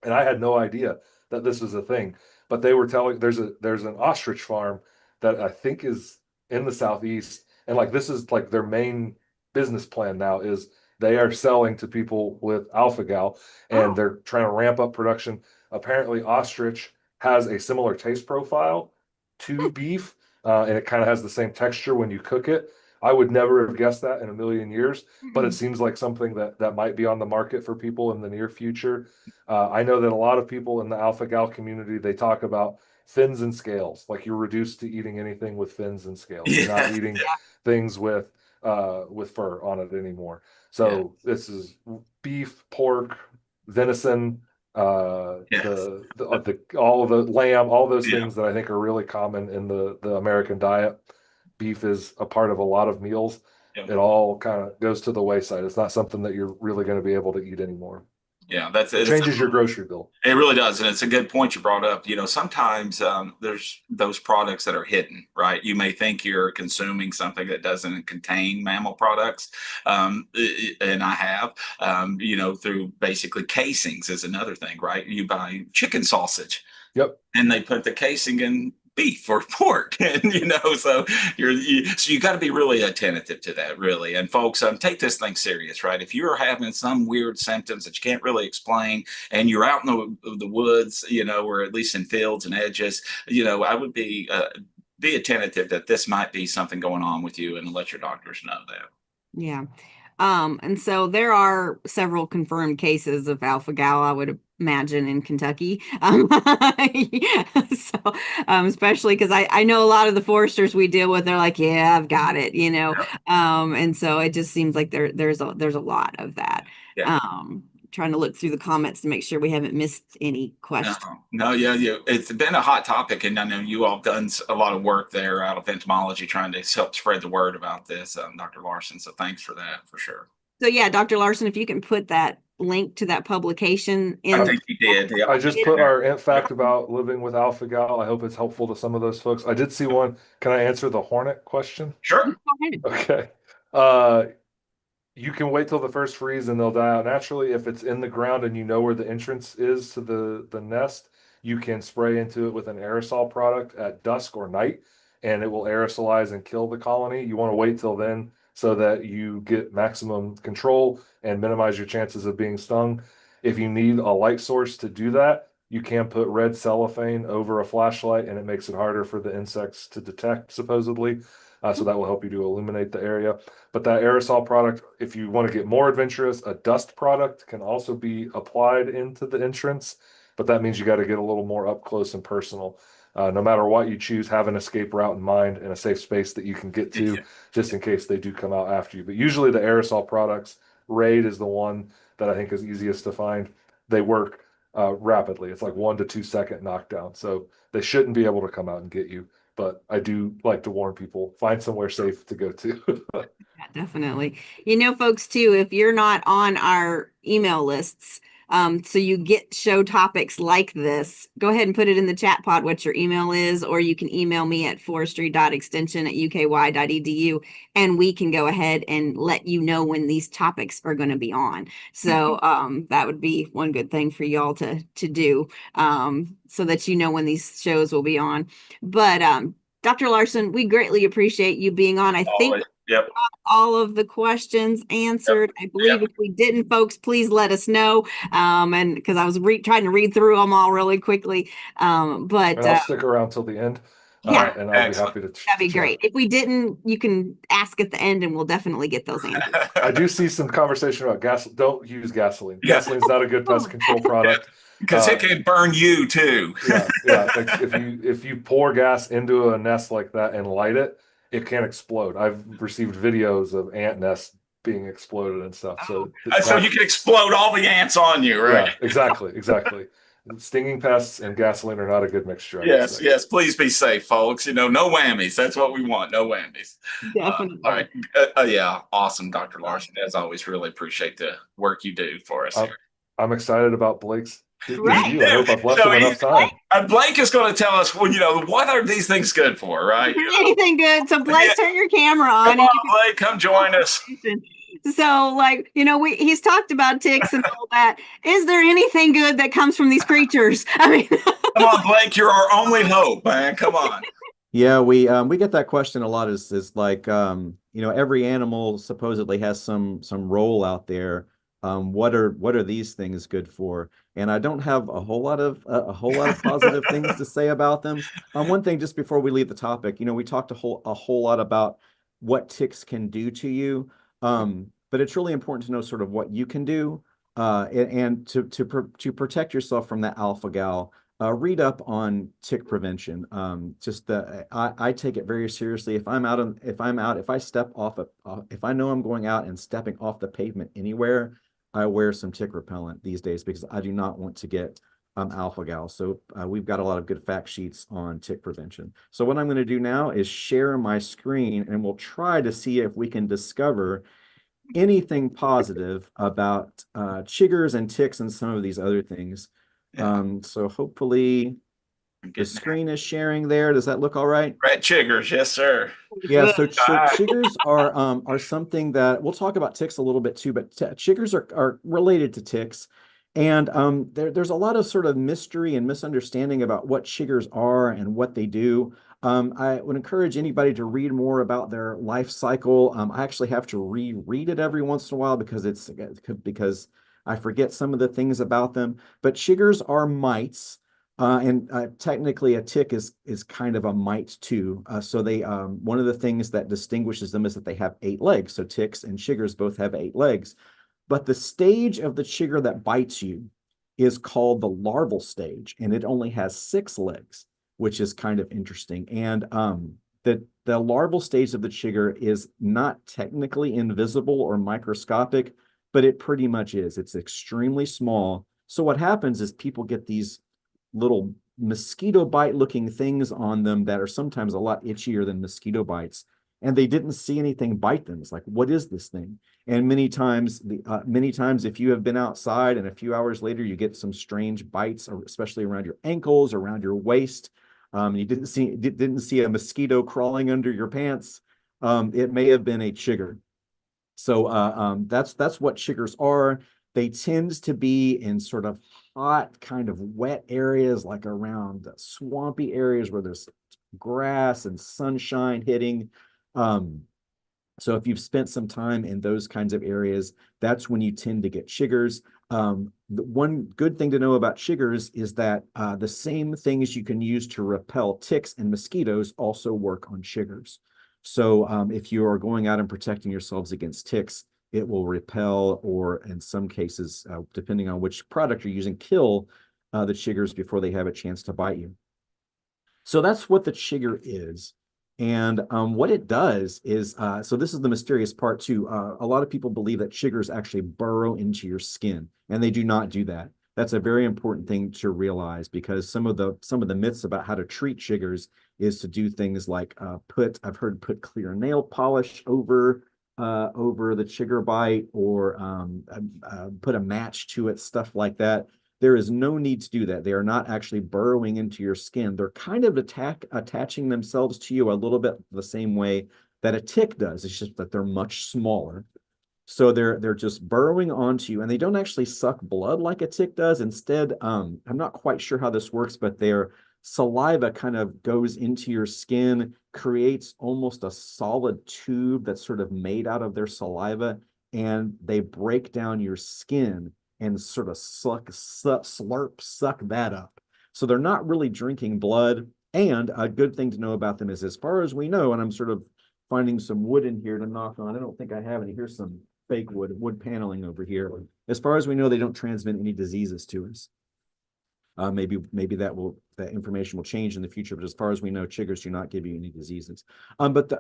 and I had no idea that this was a thing. But they were telling there's an ostrich farm that I think is in the southeast, and like this is like their main business plan now is they are selling to people with alpha gal, and Oh. they're trying to ramp up production. Apparently, ostrich has a similar taste profile to beef, and it kind of has the same texture when you cook it. I would never have guessed that in a million years, but it seems like something that might be on the market for people in the near future. I know that a lot of people in the alpha gal community, they talk about fins and scales, like you're reduced to eating anything with fins and scales. You're not Yeah, eating yeah, things with fur on it anymore. yeah, So this is beef, pork, venison, yes, the all of the lamb, all those yeah, things that I think are really common in the American diet. Beef is a part of a lot of meals. yeah. It all kind of goes to the wayside. It's not something that you're really going to be able to eat anymore. Yeah, that's It it. changes your grocery bill. It really does, and it's a good point you brought up. Sometimes there's those products that are hidden, right? You may think you're consuming something that doesn't contain mammal products, and I have, through basically casings is another thing, right? You buy chicken sausage, Yep. and they put the casing in beef or pork, and so so you got to be really attentive to that, really. And folks, take this thing serious, right? If you're having some weird symptoms that you can't really explain, and you're out in the woods, or at least in fields and edges, I would be attentive that this might be something going on with you, and let your doctors know that. Yeah. And so there are several confirmed cases of alpha gal, I would imagine, in Kentucky. So, especially because I know a lot of the foresters we deal with, they're like, yeah, I've got it. And so it just seems like there's a lot of that. Yeah. Trying to look through the comments to make sure we haven't missed any No, questions. no, yeah, yeah. It's been a hot topic, and I know you all done a lot of work there out of entomology trying to help spread the word about this, Dr. Larson. So thanks for that, for sure. So yeah, Dr. Larson, if you can put that link to that publication I in. think you did. Yeah, I I'll put just it in put there. our ant fact about living with alpha gal. I hope it's helpful to some of those folks. I did see one. Can I answer the hornet question? Sure. Go ahead. Okay. Uh, you can wait till the first freeze and they'll die out naturally. If it's in the ground and you know where the entrance is to the nest, you can spray into it with an aerosol product at dusk or night, and it will aerosolize and kill the colony. You want to wait till then so that you get maximum control and minimize your chances of being stung. If you need a light source to do that, you can put red cellophane over a flashlight, and it makes it harder for the insects to detect, supposedly. So that will help you to illuminate the area. But that aerosol product, if you want to get more adventurous, a dust product can also be applied into the entrance, but that means you got to get a little more up close and personal. No matter what you choose, have an escape route in mind and a safe space that you can get to Yeah. just in case they do come out after you. But usually the aerosol products, Raid is the one that I think is easiest to find. They work rapidly. It's like 1 to 2 second knockdown. So they shouldn't be able to come out and get you. But I do like to warn people, find somewhere safe to go to. Yeah, definitely. Folks, too, if you're not on our email lists, so you get show topics like this, go ahead and put it in the chat pod what your email is, or you can email me at forestry.extension@uky.edu, and we can go ahead and let you know when these topics are going to be on. So that would be one good thing for y'all to do, so that you know when these shows will be on. But Dr. Larson, we greatly appreciate you being on. I think Always. Yep. all of the questions Yep. answered. I believe Yep. if we didn't, folks, please let us know. And because I was trying to read through them all really quickly. But And I'll stick around till the end, All yeah, right. and I'll be Excellent. happy that'd to be chat. great. If we didn't, you can ask at the end and we'll definitely get those answers. I do see some conversation about gas. Don't use gasoline. Yeah. Gasoline's not a good pest control product. Because it can burn you too. Yeah, yeah. Like if you pour gas into a nest like that and light it, it can explode. I've received videos of ant nests being exploded and stuff. So So you can explode all the ants on you, right? yeah, exactly. Stinging pests and gasoline are not a good mixture, I would Yes, say. yes. Please be safe, folks. No whammies. That's what we want. No whammies. Definitely. All right. Yeah. Awesome, Dr. Larson. As always, really appreciate the work you do for us I'm, here. I'm excited about Blake's Did Right. you? I hope I've left So him enough time. Blake is going to tell us, well, what are these things good for, right? Anything good. So Blake, Yeah. turn your camera on Come and on, Blake, come join us. so like, he's talked about ticks and all that. Is there anything good that comes from these creatures? I mean, Come on, Blake, you're our only hope, man. Come on. Yeah, we get that question a lot. Is like every animal supposedly has some role out there. What are these things good for? And I don't have a whole lot of positive things to say about them. One thing just before we leave the topic, we talked a whole lot about what ticks can do to you. But it's really important to know sort of what you can do, and to protect yourself from that alpha gal. Read up on tick prevention. I take it very seriously. If I step off if I know I'm going out and stepping off the pavement anywhere, I wear some tick repellent these days because I do not want to get alpha gal. So we've got a lot of good fact sheets on tick prevention. So what I'm going to do now is share my screen, and we'll try to see if we can discover anything positive about chiggers and ticks and some of these other things. Yeah. So hopefully the screen is sharing there. Does that look all right? Red chiggers, yes, sir. Yeah, so Ah. chiggers are something that we'll talk about ticks a little bit too, but chiggers are related to ticks. And there's a lot of sort of mystery and misunderstanding about what chiggers are and what they do. I would encourage anybody to read more about their life cycle. I actually have to reread it every once in a while because I forget some of the things about them. But chiggers are mites. And technically, a tick is kind of a mite too. So they one of the things that distinguishes them is that they have 8 legs. So ticks and chiggers both have 8 legs. But the stage of the chigger that bites you is called the larval stage, and it only has 6 legs, which is kind of interesting. And the larval stage of the chigger is not technically invisible or microscopic, but it pretty much is. It's extremely small. So what happens is people get these little mosquito bite looking things on them that are sometimes a lot itchier than mosquito bites, and they didn't see anything bite them. It's like, what is this thing? And many times if you have been outside and a few hours later you get some strange bites, especially around your ankles, around your waist, you didn't see a mosquito crawling under your pants, it may have been a chigger. So that's what chiggers are. They tend to be in sort of hot, kind of wet areas, like around swampy areas where there's grass and sunshine hitting. Um, so if you've spent some time in those kinds of areas, that's when you tend to get chiggers. The one good thing to know about chiggers is that the same things you can use to repel ticks and mosquitoes also work on chiggers. So if you are going out and protecting yourselves against ticks, it will repel, or in some cases, depending on which product you're using, kill the chiggers before they have a chance to bite you. So that's what the chigger is. And what it does is, so this is the mysterious part too. A lot of people believe that chiggers actually burrow into your skin, and they do not do that. That's a very important thing to realize, because some of the myths about how to treat chiggers is to do things like I've heard put clear nail polish over the chigger bite, or put a match to it, stuff like that. There is no need to do that. They are not actually burrowing into your skin. They're kind of attaching themselves to you a little bit the same way that a tick does. It's just that they're much smaller. So they're just burrowing onto you, and they don't actually suck blood like a tick does. Instead, I'm not quite sure how this works, but their saliva kind of goes into your skin, creates almost a solid tube that's sort of made out of their saliva, and they break down your skin and sort of suck that up. So they're not really drinking blood. And a good thing to know about them is, as far as we know, and I'm sort of finding some wood in here to knock on. I don't think I have any. Here's some fake wood paneling over here. As far as we know, they don't transmit any diseases to us. Maybe that information will change in the future, but as far as we know, chiggers do not give you any diseases. But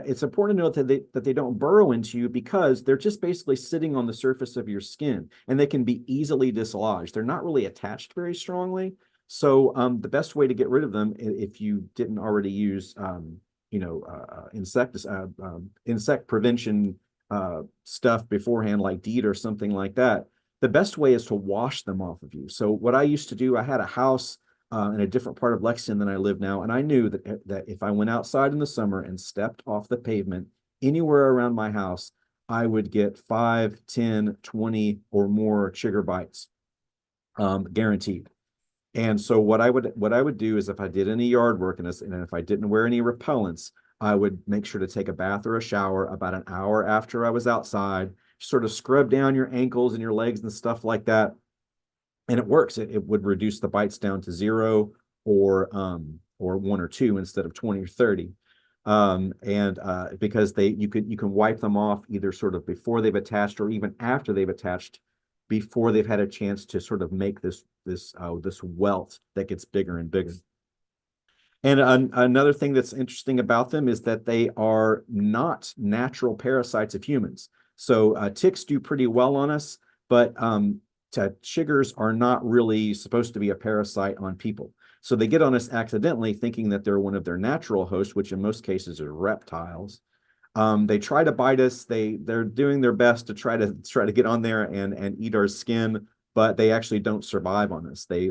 it's important to note that they don't burrow into you, because they're just basically sitting on the surface of your skin, and they can be easily dislodged. They're not really attached very strongly. So the best way to get rid of them, if you didn't already use insect prevention stuff beforehand, like DEET or something like that, the best way is to wash them off of you. So what I used to do, I had a house in a different part of Lexington than I live now, and I knew that if I went outside in the summer and stepped off the pavement anywhere around my house, I would get 5, 10, 20 or more chigger bites, guaranteed. And so what I would do is if I did any yard work and if I didn't wear any repellents, I would make sure to take a bath or a shower about an hour after I was outside, sort of scrub down your ankles and your legs and stuff like that. And it works. It would reduce the bites down to 0 or 1 or 2 instead of 20 or 30. And because you can wipe them off either sort of before they've attached or even after they've attached, before they've had a chance to sort of make this welt that gets bigger and bigger. And another thing that's interesting about them is that they are not natural parasites of humans. So ticks do pretty well on us, but chiggers are not really supposed to be a parasite on people. So they get on us accidentally, thinking that they're one of their natural hosts, which in most cases are reptiles. They try to bite us. They're doing their best to try to get on there and eat our skin, but they actually don't survive on us. They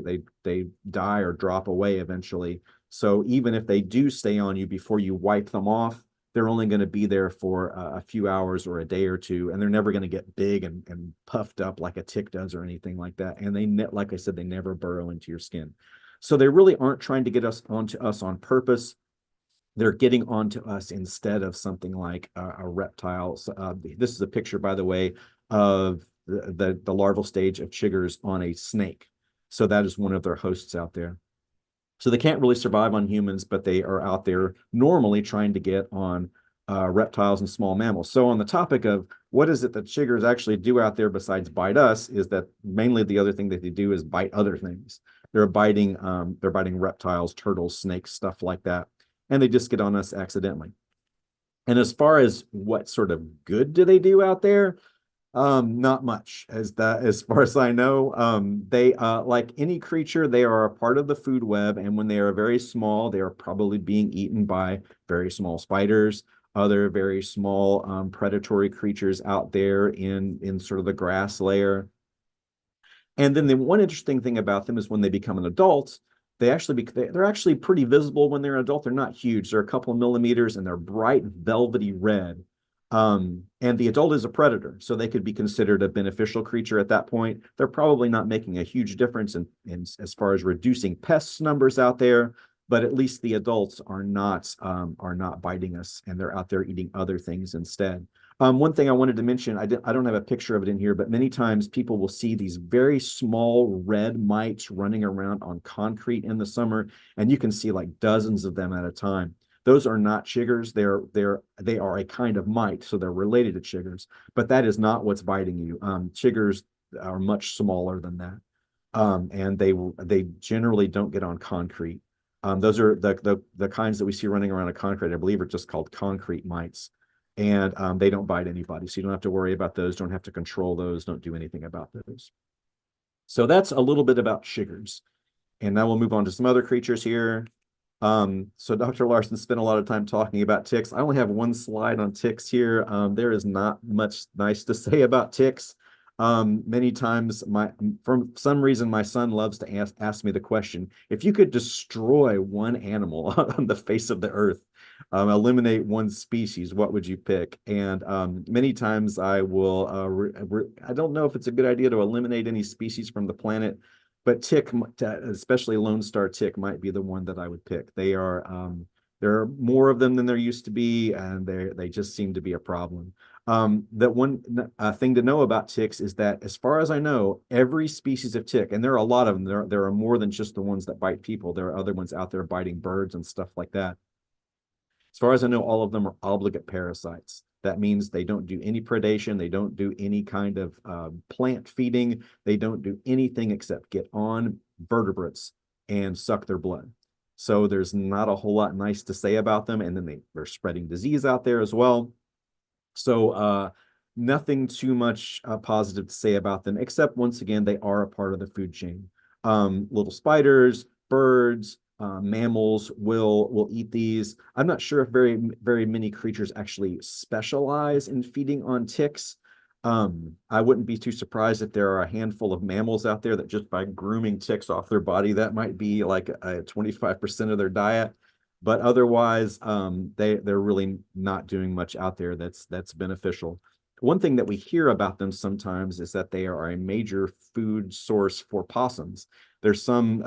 die or drop away eventually. So even if they do stay on you before you wipe them off, they're only going to be there for a few hours or a day or two, and they're never going to get big and puffed up like a tick does or anything like that. And like I said, they never burrow into your skin. So they really aren't trying to get onto us on purpose. They're getting onto us instead of something like a reptile. This is a picture, by the way, of the larval stage of chiggers on a snake. So that is one of their hosts out there. So they can't really survive on humans, but they are out there normally trying to get on reptiles and small mammals. So on the topic of what is it that chiggers actually do out there besides bite us, is that mainly the other thing that they do is bite other things. They're biting reptiles, turtles, snakes, stuff like that, and they just get on us accidentally. And as far as what sort of good do they do out there, not much, as far as I know. They like any creature, they are a part of the food web, and when they are very small, they are probably being eaten by very small spiders, other very small predatory creatures out there in sort of the grass layer. And then the one interesting thing about them is when they become an adult, they're actually pretty visible when they're an adult. They're not huge. They're a couple of millimeters and they're bright velvety red. And the adult is a predator, so they could be considered a beneficial creature at that point. They're probably not making a huge difference in as far as reducing pests numbers out there, but at least the adults are not biting us, and they're out there eating other things instead. One thing I wanted to mention, I don't have a picture of it in here, but many times people will see these very small red mites running around on concrete in the summer, and you can see like dozens of them at a time. Those are not chiggers. They are a kind of mite, so they're related to chiggers, but that is not what's biting you. Chiggers are much smaller than that, and they generally don't get on concrete. Those are the kinds that we see running around a concrete, I believe, are just called concrete mites, and they don't bite anybody, so you don't have to worry about those. Don't have to control those. Don't do anything about those. So that's a little bit about chiggers, and now we'll move on to some other creatures here. So Dr. Larson spent a lot of time talking about ticks. I only have one slide on ticks here. There is not much nice to say about ticks. Many times for some reason, my son loves to ask me the question, if you could destroy one animal on the face of the earth, eliminate one species, what would you pick? And many times I will, I don't know if it's a good idea to eliminate any species from the planet, but tick, especially Lone Star tick, might be the one that I would pick. There are more of them than there used to be, and they just seem to be a problem. That one thing to know about ticks is that, as far as I know, every species of tick, and there are a lot of them, there are more than just the ones that bite people. There are other ones out there biting birds and stuff like that. As far as I know, all of them are obligate parasites. That means they don't do any predation. They don't do any kind of plant feeding. They don't do anything except get on vertebrates and suck their blood. So there's not a whole lot nice to say about them. And then they're spreading disease out there as well. So nothing too much positive to say about them, except once again, they are a part of the food chain. Little spiders, birds, mammals will eat these. I'm not sure if very many creatures actually specialize in feeding on ticks. I wouldn't be too surprised if there are a handful of mammals out there that just by grooming ticks off their body, that might be like a 25% of their diet. But otherwise, they're really not doing much out there that's beneficial. One thing that we hear about them sometimes is that they are a major food source for possums. There's some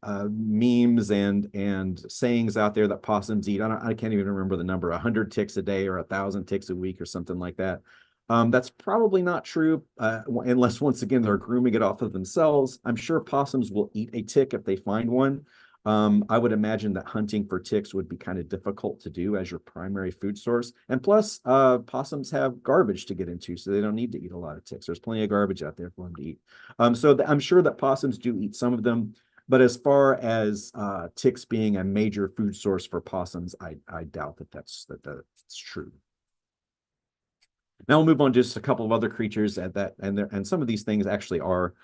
memes and sayings out there that possums eat. I can't even remember the number, 100 ticks a day or 1,000 ticks a week or something like that. That's probably not true, unless once again they're grooming it off of themselves. I'm sure possums will eat a tick if they find one. I would imagine that hunting for ticks would be kind of difficult to do as your primary food source. And plus, possums have garbage to get into, so they don't need to eat a lot of ticks. There's plenty of garbage out there for them to eat. So I'm sure that possums do eat some of them. But as far as ticks being a major food source for possums, I doubt that's true. Now we'll move on to just a couple of other creatures and some of these things actually are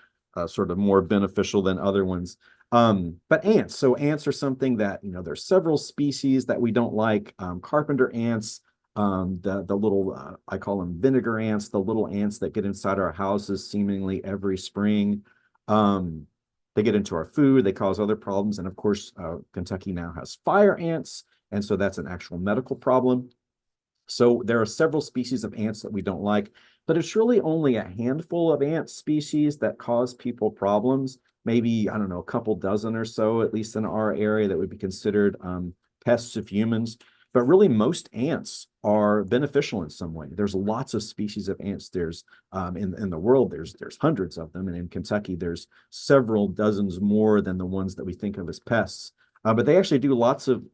sort of more beneficial than other ones. But ants. So ants are something that, there's several species that we don't like. Carpenter ants, the little, I call them vinegar ants, the little ants that get inside our houses seemingly every spring. They get into our food, they cause other problems. And of course, Kentucky now has fire ants. And so that's an actual medical problem. So there are several species of ants that we don't like, but it's really only a handful of ant species that cause people problems. Maybe, I don't know, a couple dozen or so, at least in our area, that would be considered pests of humans. But really, most ants are beneficial in some way. There's lots of species of ants. There's in the world, there's hundreds of them, and in Kentucky, there's several dozens more than the ones that we think of as pests. But they actually do lots of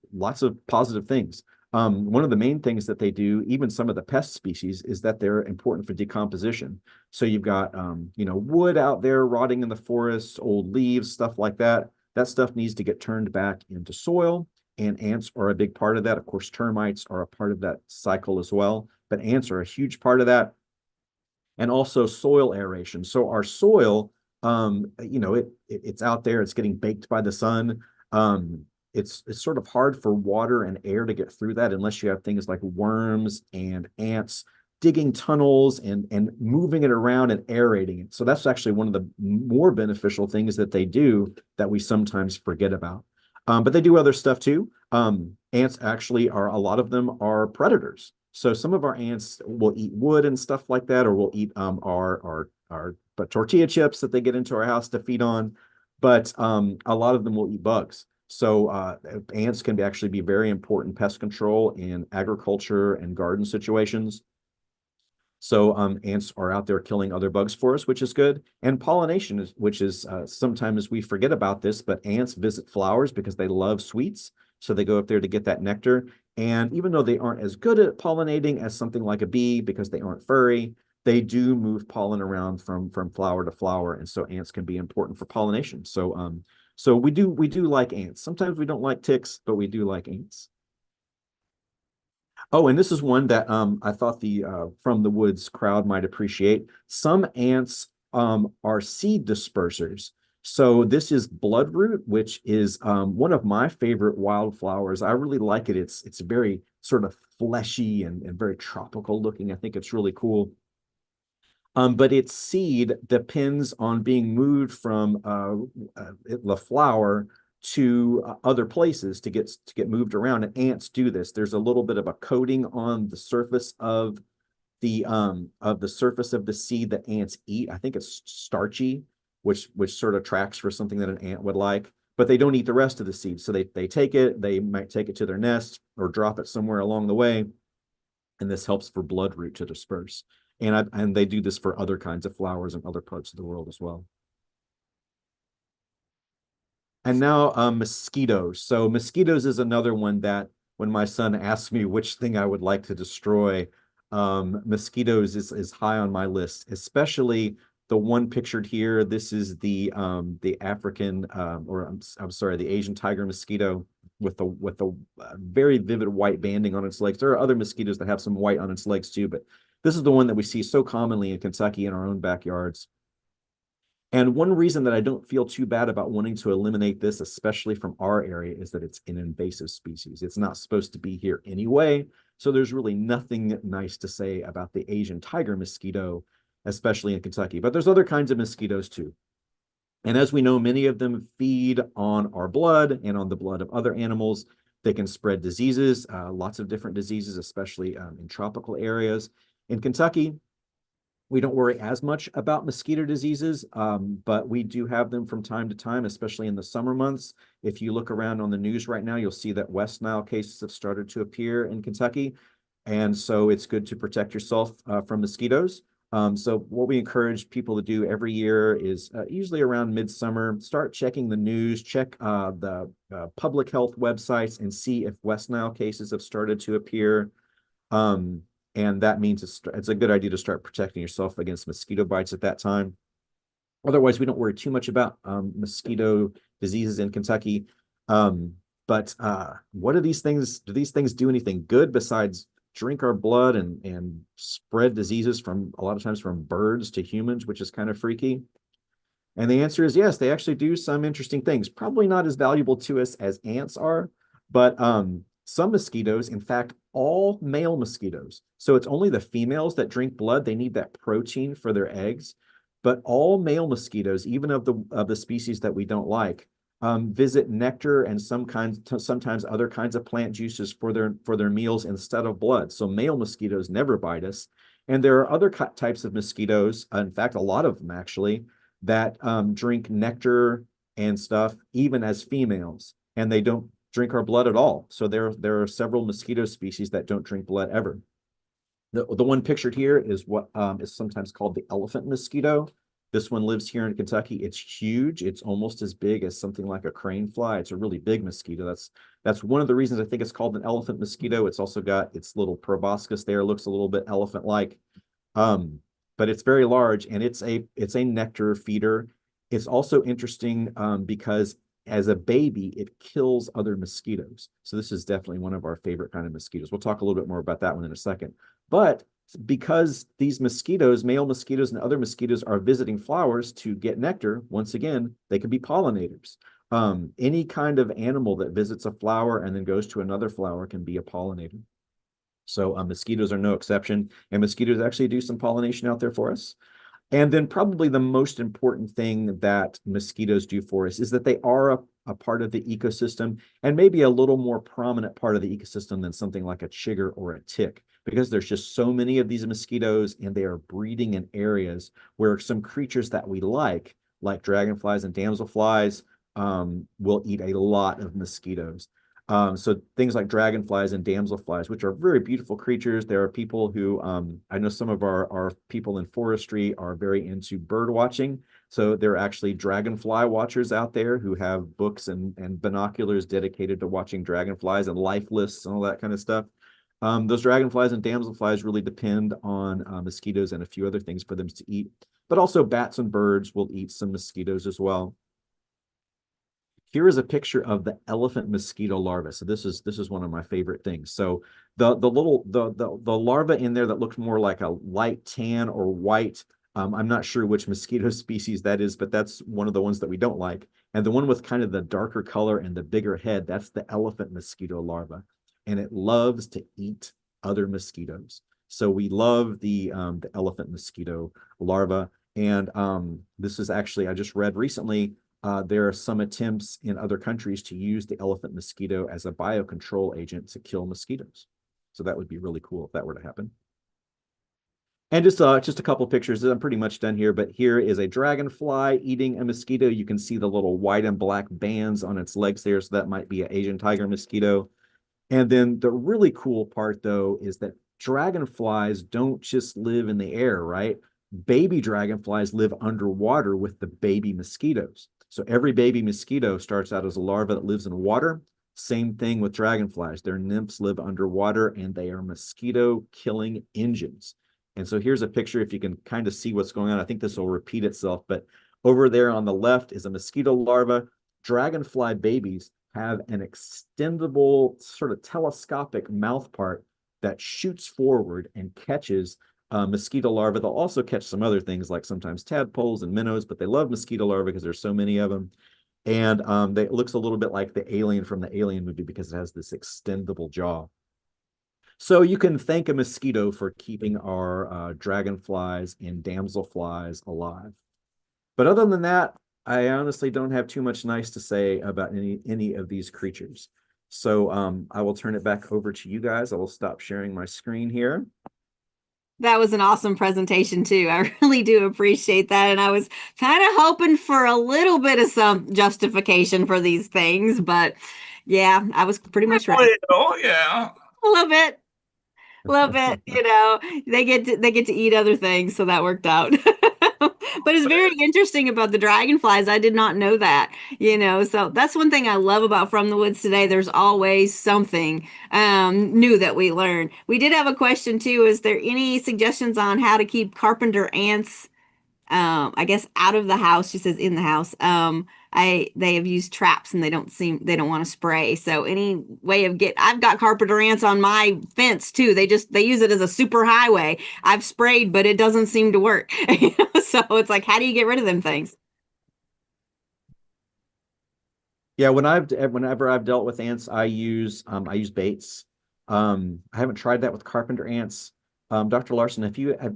positive things. One of the main things that they do, even some of the pest species, is that they're important for decomposition. So you've got, wood out there rotting in the forests, old leaves, stuff like that. That stuff needs to get turned back into soil, and ants are a big part of that. Of course, termites are a part of that cycle as well, but ants are a huge part of that. And also soil aeration. So our soil, it's out there, it's getting baked by the sun. It's sort of hard for water and air to get through that unless you have things like worms and ants digging tunnels and moving it around and aerating it. So that's actually one of the more beneficial things that they do that we sometimes forget about. But they do other stuff too. Ants actually a lot of them are predators. So some of our ants will eat wood and stuff like that, or will eat our tortilla chips that they get into our house to feed on. But a lot of them will eat bugs. So ants can actually be very important pest control in agriculture and garden situations. So ants are out there killing other bugs for us, which is good. And pollination, which is sometimes we forget about this, but ants visit flowers because they love sweets. So they go up there to get that nectar. And even though they aren't as good at pollinating as something like a bee because they aren't furry, they do move pollen around from flower to flower. And so ants can be important for pollination. So we do like ants. Sometimes we don't like ticks, but we do like ants. Oh, and this is one that I thought the From the Woods crowd might appreciate. Some ants are seed dispersers. So this is bloodroot, which is one of my favorite wildflowers. I really like it. It's very sort of fleshy and very tropical looking. I think it's really cool. But its seed depends on being moved from the flower to other places to get moved around. And ants do this. There's a little bit of a coating on the surface of the surface of the seed that ants eat. I think it's starchy, which sort of tracks for something that an ant would like. But they don't eat the rest of the seed. So they take it, they might take it to their nest or drop it somewhere along the way. And this helps for bloodroot to disperse. And they do this for other kinds of flowers in other parts of the world as well. And now mosquitoes. So mosquitoes is another one that when my son asks me which thing I would like to destroy, mosquitoes is high on my list, especially the one pictured here. This is the African I'm sorry, the Asian tiger mosquito with the very vivid white banding on its legs. There are other mosquitoes that have some white on its legs too, but this is the one that we see so commonly in Kentucky in our own backyards. And one reason that I don't feel too bad about wanting to eliminate this, especially from our area, is that it's an invasive species. It's not supposed to be here anyway. So there's really nothing nice to say about the Asian tiger mosquito. especially in Kentucky. But there's other kinds of mosquitoes too. And as we know, many of them feed on our blood and on the blood of other animals. They can spread diseases, lots of different diseases, especially in tropical areas. In Kentucky, we don't worry as much about mosquito diseases, but we do have them from time to time, especially in the summer months. If you look around on the news right now, you'll see that West Nile cases have started to appear in Kentucky. And so it's good to protect yourself from mosquitoes. So what we encourage people to do every year is usually around midsummer, start checking the news, check the public health websites and see if West Nile cases have started to appear. And that means it's a good idea to start protecting yourself against mosquito bites at that time. Otherwise, we don't worry too much about mosquito diseases in Kentucky. But what do these things do anything good besides drink our blood and spread diseases from a lot of times from birds to humans, which is kind of freaky? And the answer is yes, they actually do some interesting things. Probably not as valuable to us as ants are, but some mosquitoes, in fact, all male mosquitoes. So it's only the females that drink blood. They need that protein for their eggs. But all male mosquitoes, even of the species that we don't like, visit nectar and sometimes other kinds of plant juices for their meals instead of blood. So male mosquitoes never bite us. And there are other types of mosquitoes, in fact, a lot of them actually, that drink nectar and stuff even as females, and they don't drink our blood at all. So there are several mosquito species that don't drink blood ever. The one pictured here is what is sometimes called the elephant mosquito. This one lives here in Kentucky. It's huge. It's almost as big as something like a crane fly. It's a really big mosquito. That's one of the reasons I think it's called an elephant mosquito. It's also got its little proboscis there. Looks a little bit elephant-like. But it's very large, and it's a nectar feeder. It's also interesting because as a baby, it kills other mosquitoes. So this is definitely one of our favorite kind of mosquitoes. We'll talk a little bit more about that one in a second. But because these mosquitoes, male mosquitoes and other mosquitoes, are visiting flowers to get nectar, once again, they can be pollinators. Any kind of animal that visits a flower and then goes to another flower can be a pollinator. So mosquitoes are no exception, and mosquitoes actually do some pollination out there for us. And then probably the most important thing that mosquitoes do for us is that they are a part of the ecosystem, and maybe a little more prominent part of the ecosystem than something like a chigger or a tick, because there's just so many of these mosquitoes, and they are breeding in areas where some creatures that we like dragonflies and damselflies, will eat a lot of mosquitoes. So things like dragonflies and damselflies, which are very beautiful creatures. There are people who, I know some of our people in forestry are very into bird watching. So there are actually dragonfly watchers out there who have books and binoculars dedicated to watching dragonflies and life lists and all that kind of stuff. Those dragonflies and damselflies really depend on mosquitoes and a few other things for them to eat. But also bats and birds will eat some mosquitoes as well. Here is a picture of the elephant mosquito larva. So this is one of my favorite things. So the larva in there that looks more like a light tan or white. I'm not sure which mosquito species that is, but that's one of the ones that we don't like. And the one with kind of the darker color and the bigger head, that's the elephant mosquito larva. And it loves to eat other mosquitoes. So we love the elephant mosquito larva. And this is actually, I just read recently, there are some attempts in other countries to use the elephant mosquito as a biocontrol agent to kill mosquitoes. So that would be really cool if that were to happen. And just a couple pictures. I'm pretty much done here, but here is a dragonfly eating a mosquito. You can see the little white and black bands on its legs there. So that might be an Asian tiger mosquito. And then the really cool part, though, is that dragonflies don't just live in the air, right? Baby dragonflies live underwater with the baby mosquitoes. So every baby mosquito starts out as a larva that lives in water. Same thing with dragonflies. Their nymphs live underwater, and they are mosquito killing engines. And so here's a picture if you can kind of see what's going on. I think this will repeat itself, but over there on the left is a mosquito larva. Dragonfly babies have an extendable sort of telescopic mouth part that shoots forward and catches mosquito larvae. They'll also catch some other things like sometimes tadpoles and minnows, but they love mosquito larvae because there's so many of them. And it looks a little bit like the alien from the Alien movie because it has this extendable jaw. So you can thank a mosquito for keeping our dragonflies and damselflies alive. But other than that, I honestly don't have too much nice to say about any of these creatures. So I will turn it back over to you guys. I will stop sharing my screen here. That was an awesome presentation too. I really do appreciate that. And I was kind of hoping for a little bit of some justification for these things, but yeah, I was pretty much right. Oh yeah. A little bit. A little bit, they get to eat other things, so that worked out. But it's very interesting about the dragonflies. I did not know that, so that's one thing I love about From the Woods Today. There's always something new that we learn. We did have a question too. Is there any suggestions on how to keep carpenter ants, I guess out of the house? She says in the house. They have used traps and they don't want to spray. So any way of I've got carpenter ants on my fence too. They use it as a super highway. I've sprayed, but it doesn't seem to work. So it's like, how do you get rid of them things? Yeah, whenever I've dealt with ants, I use baits. I haven't tried that with carpenter ants. Dr. Larson, if you have,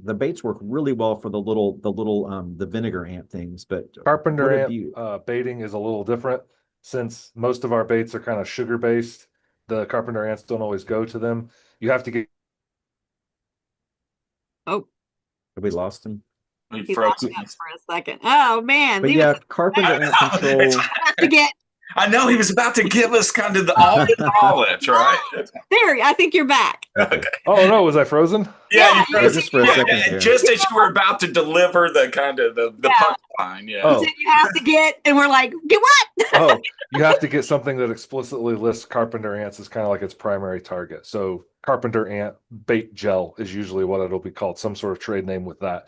the baits work really well for the vinegar ant things, but Carpenter what have ant you? baiting is a little different since most of our baits are kind of sugar based. The carpenter ants don't always go to them. You have to get Oh, Have we lost him? We he froze. locked up for a second. Oh man, But leave yeah, us carpenter ant control. to get I know he was about to give us kind of all the knowledge, right? there. I think you're back. Okay. Oh no, was I frozen? Yeah, Yeah, you you froze. just for a Yeah, second yeah, there. just as you were about to deliver the kind of the Yeah. punchline. Yeah. Oh. Said you have to get, and we're like, get what? Oh, you have to get something that explicitly lists carpenter ants as kind of like its primary target. So carpenter ant bait gel is usually what it'll be called, some sort of trade name with that.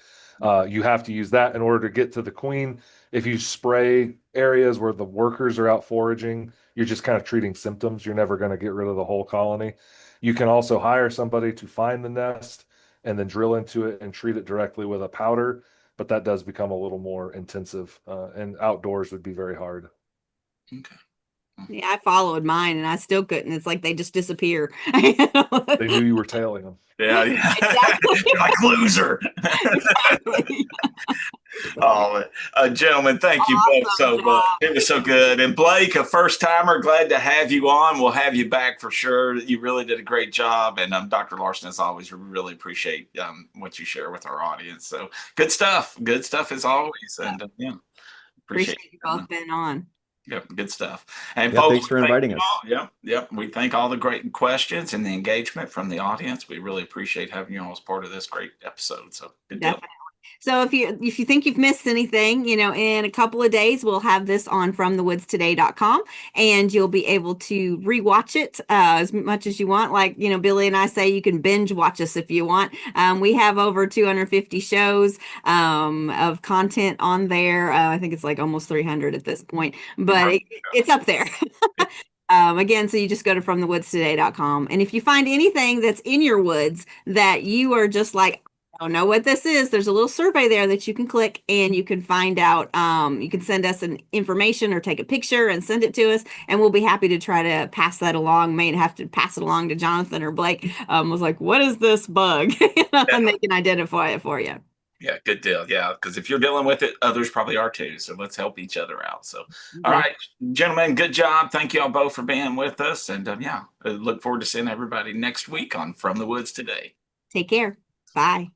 You have to use that in order to get to the queen. If you spray areas where the workers are out foraging, you're just kind of treating symptoms. You're never going to get rid of the whole colony. You can also hire somebody to find the nest and then drill into it and treat it directly with a powder, but that does become a little more intensive, and outdoors would be very hard. Okay. Yeah, I followed mine and I still couldn't. It's like they just disappear. They knew you were tailing them. Yeah, yeah. Exactly. You're like loser. Exactly. Oh, gentlemen, thank you both so Awesome much. job. It was so good. And Blake, a first timer, glad to have you on. We'll have you back for sure. You really did a great job. And Dr. Larson, as always, we really appreciate what you share with our audience. So good stuff. Good stuff as always. And yeah, appreciate You both being on. Yep, good stuff. And Yeah, folks, thanks for inviting us. Yep. We thank all the great questions and the engagement from the audience. We really appreciate having you all as part of this great episode. So good deal. Definitely. So if you think you've missed anything, in a couple of days, we'll have this on fromthewoodstoday.com and you'll be able to rewatch it as much as you want. Like, Billy and I say, you can binge watch us if you want. We have over 250 shows of content on there. I think it's like almost 300 at this point, but it's up there. Again, so you just go to fromthewoodstoday.com. And if you find anything that's in your woods that you are just like, I don't know what this is, there's a little survey there that you can click and you can find out. You can send us an information or take a picture and send it to us, and we'll be happy to try to pass that along. May have to pass it along to Jonathan or Blake. Was like, what is this bug? And they can identify it for you. Yeah, good deal. Yeah, because if you're dealing with it, others probably are too. So let's help each other out. So, all right, gentlemen, good job. Thank you all both for being with us. And yeah, I look forward to seeing everybody next week on From the Woods Today. Take care. Bye.